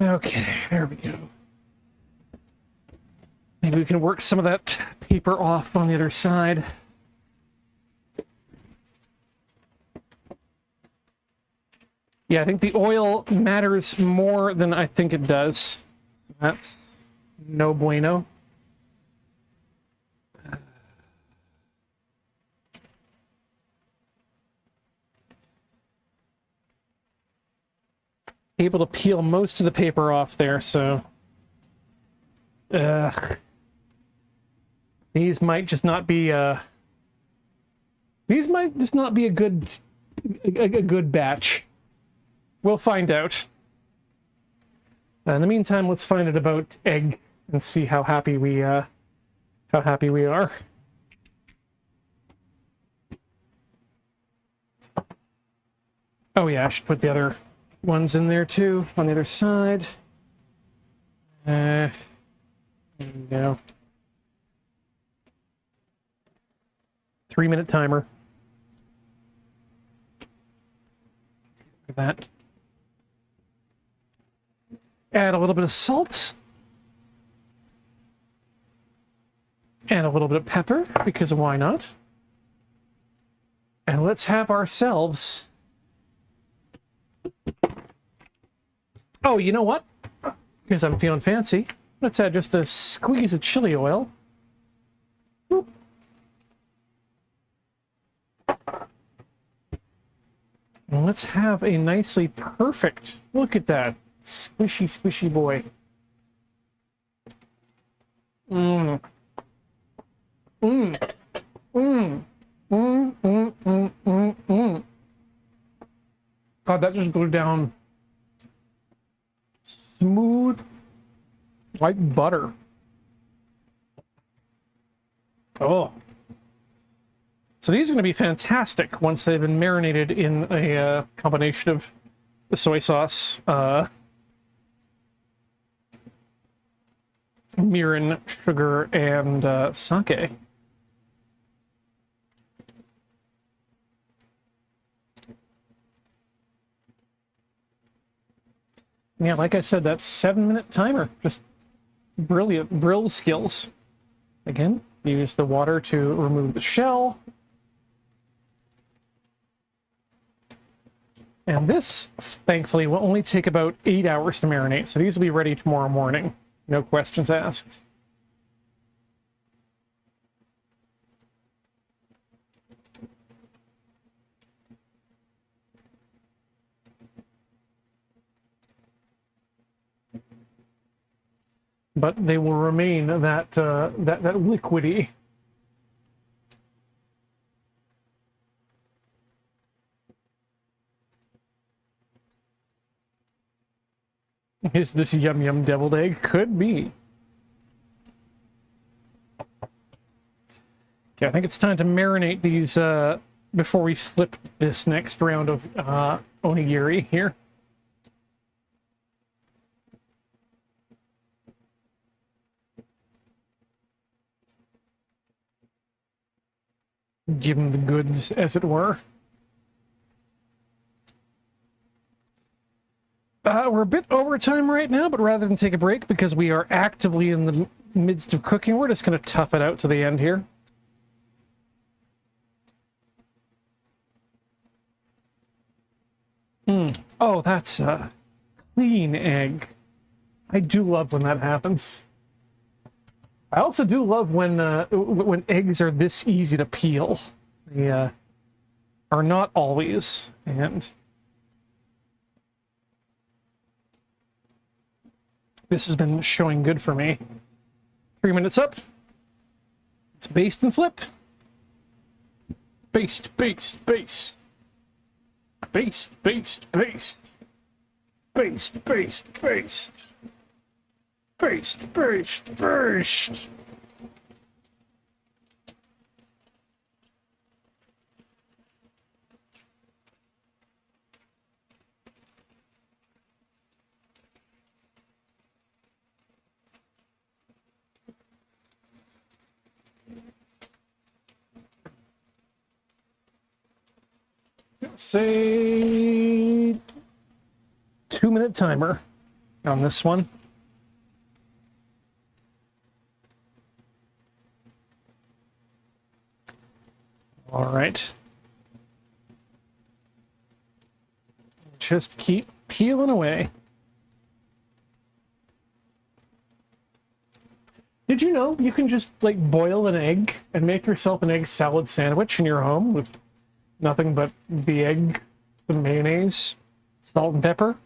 Okay, there we go. Maybe we can work some of that paper off on the other side. Yeah, I think the oil matters more than I think it does. That's no bueno. Able to peel most of the paper off there, so... These might just not be a good batch. We'll find out. In the meantime, let's find out about egg and see how happy we are. Oh yeah, I should put the other ones in there too on the other side. There we go. 3-minute timer. Look at that. Add a little bit of salt. And a little bit of pepper, because why not? And let's have ourselves... Oh, you know what? Because I'm feeling fancy. Let's add just a squeeze of chili oil. Boop. And let's have a nicely perfect, look at that, squishy, squishy boy. Mmm. Mmm. Mmm. Mmm. Mmm. Mmm. Mmm. Mmm. God, that just goes down smooth like butter. Oh. So these are going to be fantastic once they've been marinated in a combination of the soy sauce, mirin, sugar, and sake. Yeah, like I said, that 7-minute timer. Just brilliant. Brill skills. Again, use the water to remove the shell. And this, thankfully, will only take about 8 hours to marinate, so these will be ready tomorrow morning. No questions asked. but they will remain that that liquidy. Is this yum yum deviled egg? Could be. Okay, I think it's time to marinate these before we flip this next round of onigiri here. Give them the goods, as it were. We're a bit over time right now, but rather than take a break, because we are actively in the midst of cooking, we're just going to tough it out to the end here. Oh, that's a clean egg. I do love when that happens. I also do love when eggs are this easy to peel. They are not always, and this has been showing good for me. 3 minutes up. Let's baste and flip. Baste, baste, baste. Baste, baste, baste. Baste, baste, baste. Baste, baste, baste. Say 2-minute timer on this one. All right. Just keep peeling away. Did you know you can just like boil an egg and make yourself an egg salad sandwich in your home with nothing but the egg, some mayonnaise, salt and pepper,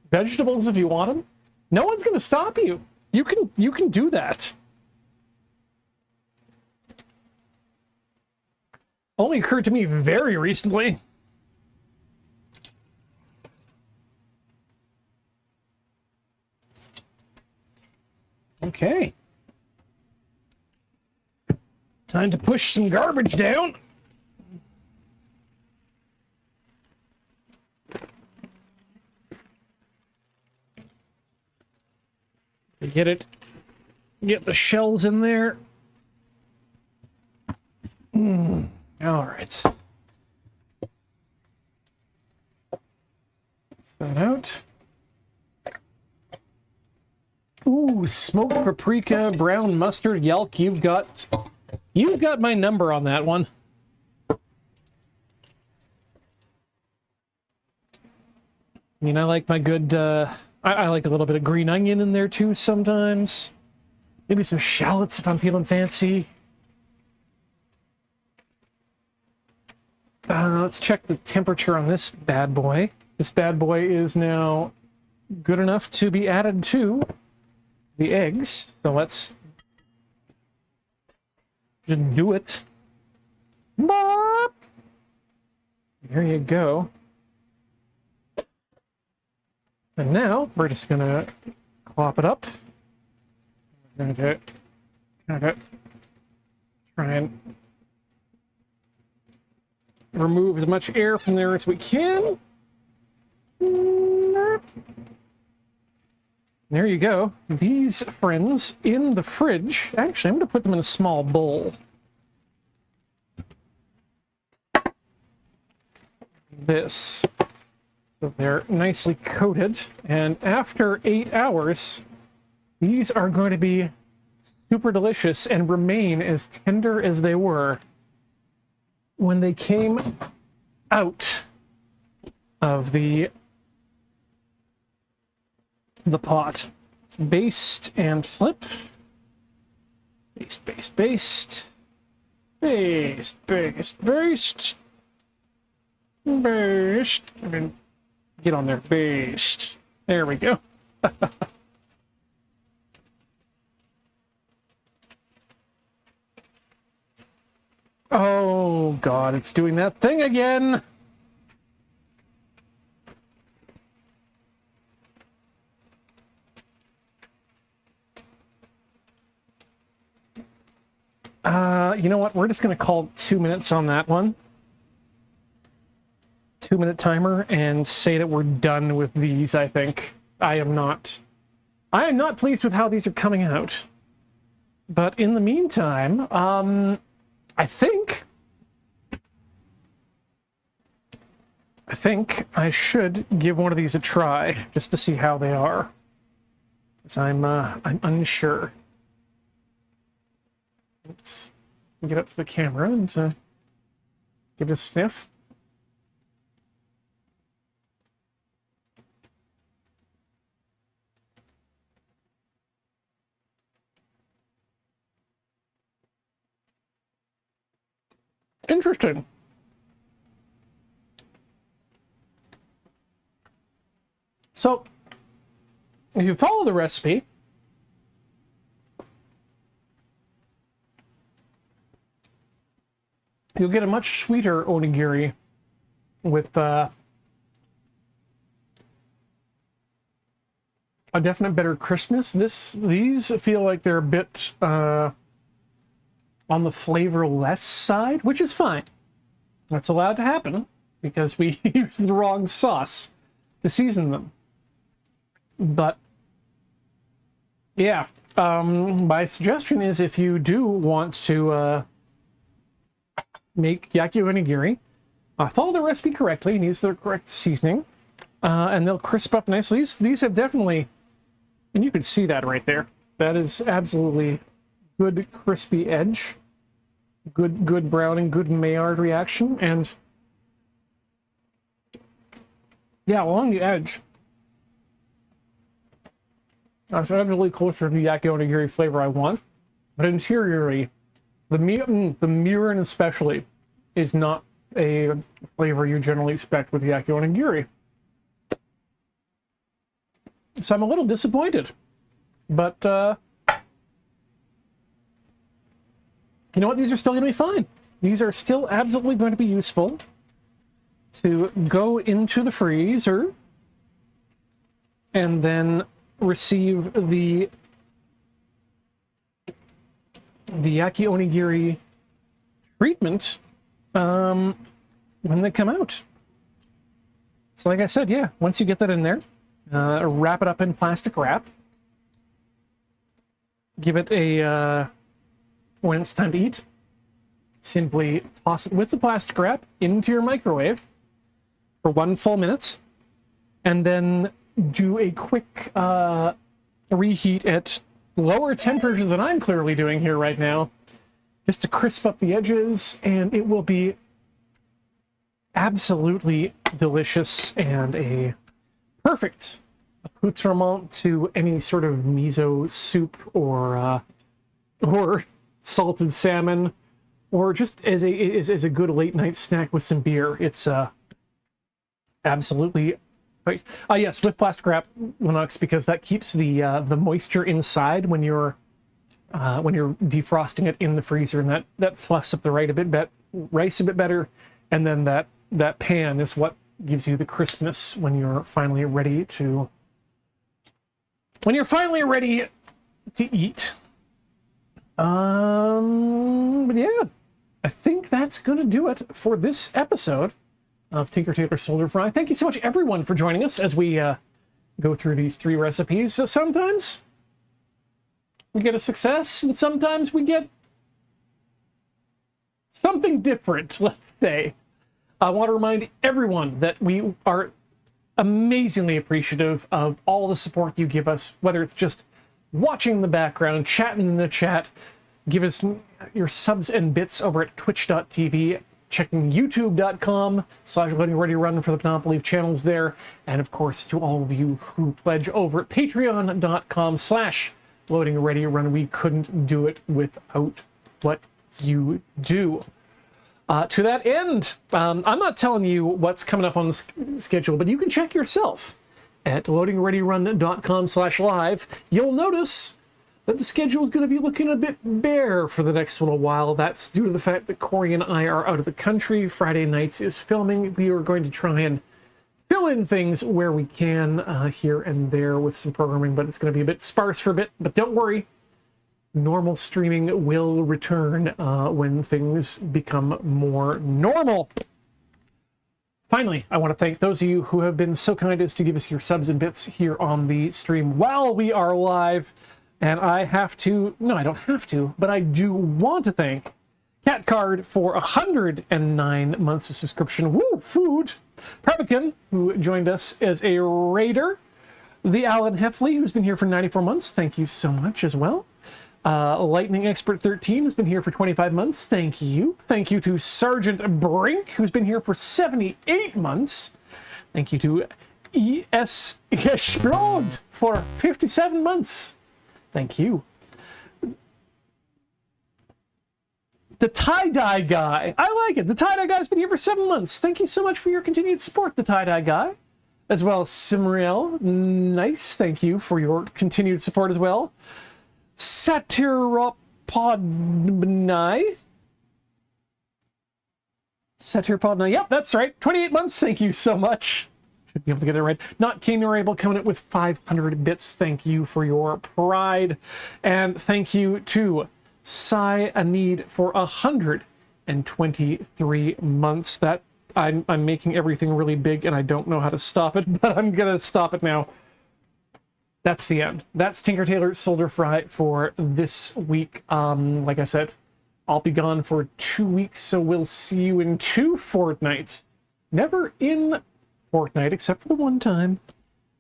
vegetables if you want them? No one's going to stop you. You can do that. Only occurred to me very recently. Okay. Time to push some garbage down. Get the shells in there. All right. That out. Ooh, smoked paprika, brown mustard, yelk. You've got my number on that one. I mean, I like my good. I like a little bit of green onion in there too sometimes. Maybe some shallots if I'm feeling fancy. Let's check the temperature on this bad boy. This bad boy is now good enough to be added to the eggs. So let's just do it. Bop! There you go. And now we're just gonna clop it up. We're gonna try and remove as much air from there as we can. There you go. These friends in the fridge. Actually, I'm going to put them in a small bowl. This. So they're nicely coated. And after 8 hours, these are going to be super delicious and remain as tender as they were when they came out of the pot. Let's baste and flip. Baste, baste, baste. Baste, baste, baste. Baste. I mean, get on there. Baste. There we go. Oh god, it's doing that thing again! You know what? We're just going to call 2 minutes on that one. 2-minute timer, and say that we're done with these, I think. I am not pleased with how these are coming out. But in the meantime, I think I should give one of these a try, just to see how they are. Because I'm unsure. Let's get up to the camera and give it a sniff. Interesting. So, if you follow the recipe, you'll get a much sweeter onigiri with a definite better crispness. These feel like they're a bit on the flavor-less side, which is fine. That's allowed to happen because we used the wrong sauce to season them. But yeah, my suggestion is if you do want to make yaki onigiri, follow the recipe correctly and use the correct seasoning, and they'll crisp up nicely. These have definitely, and you can see that right there. That is absolutely good crispy edge, good browning, good Maillard reaction, and yeah, along the edge, that's absolutely closer to the yaki onigiri flavor I want. But interiorly, the mirin especially is not a flavor you generally expect with yaki onigiri. So I'm a little disappointed, but you know what? These are still going to be fine. These are still absolutely going to be useful to go into the freezer and then receive the yaki onigiri treatment when they come out. So like I said, yeah, once you get that in there, wrap it up in plastic wrap. Give it a, when it's time to eat, simply toss it with the plastic wrap into your microwave for 1 full minute, and then do a quick reheat at lower temperatures than I'm clearly doing here right now, just to crisp up the edges, and it will be absolutely delicious and a perfect accoutrement to any sort of miso soup or salted salmon, or just as a good late night snack with some beer. It's absolutely yes, with plastic wrap, Linux, because that keeps the moisture inside when you're defrosting it in the freezer, and that fluffs up the rice a bit better, and then that pan is what gives you the crispness when you're finally ready to eat. But yeah, I think that's gonna do it for this episode of Tinker Tailor Soldier Fry. Thank you so much, everyone, for joining us as we go through these 3 recipes. So sometimes we get a success, and sometimes we get something different, let's say. I want to remind everyone that we are amazingly appreciative of all the support you give us, whether it's just watching in the background, chatting in the chat. Give us your subs and bits over at twitch.tv, checking youtube.com/loadingreadyrun for the Monopoly of channels there, and of course to all of you who pledge over at patreon.com/loadingreadyrun. We couldn't do it without what you do. To that end, I'm not telling you what's coming up on the schedule, but you can check yourself at loadingreadyrun.com/live. You'll notice that the schedule is going to be looking a bit bare for the next little while. That's due to the fact that Corey and I are out of the country. Friday nights is filming. We are going to try and fill in things where we can here and there with some programming, but it's going to be a bit sparse for a bit. But don't worry, normal streaming will return when things become more normal. Finally, I want to thank those of you who have been so kind as to give us your subs and bits here on the stream while we are live. And I have to, no, I don't have to, but I do want to thank Cat Card for 109 months of subscription. Woo, food. Prebican, who joined us as a raider. The Alan Heffley, who's been here for 94 months. Thank you so much as well. Lightning Expert 13 has been here for 25 months. Thank you. Thank you to Sergeant Brink, who's been here for 78 months. Thank you to ES Explode for 57 months. Thank you. The tie-dye guy. I like it. The tie-dye guy's been here for 7 months. Thank you so much for your continued support, the tie-dye guy. As well as Simriel. Nice. Thank you for your continued support as well. Satyropodnai. Satyropodnai. Yep, that's right. 28 months. Thank you so much. Should be able to get it right. Not King or Able coming in with 500 bits. Thank you for your pride. And thank you to Cyanide for 123 months. That I'm making everything really big and I don't know how to stop it, but I'm gonna stop it now. That's the end. That's Tinker Tailor Soldier Fry for this week. Like I said, I'll be gone for 2 weeks, so we'll see you in 2 fortnights. Never in fortnight, except for the one time.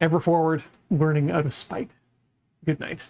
Ever forward, learning out of spite. Good night.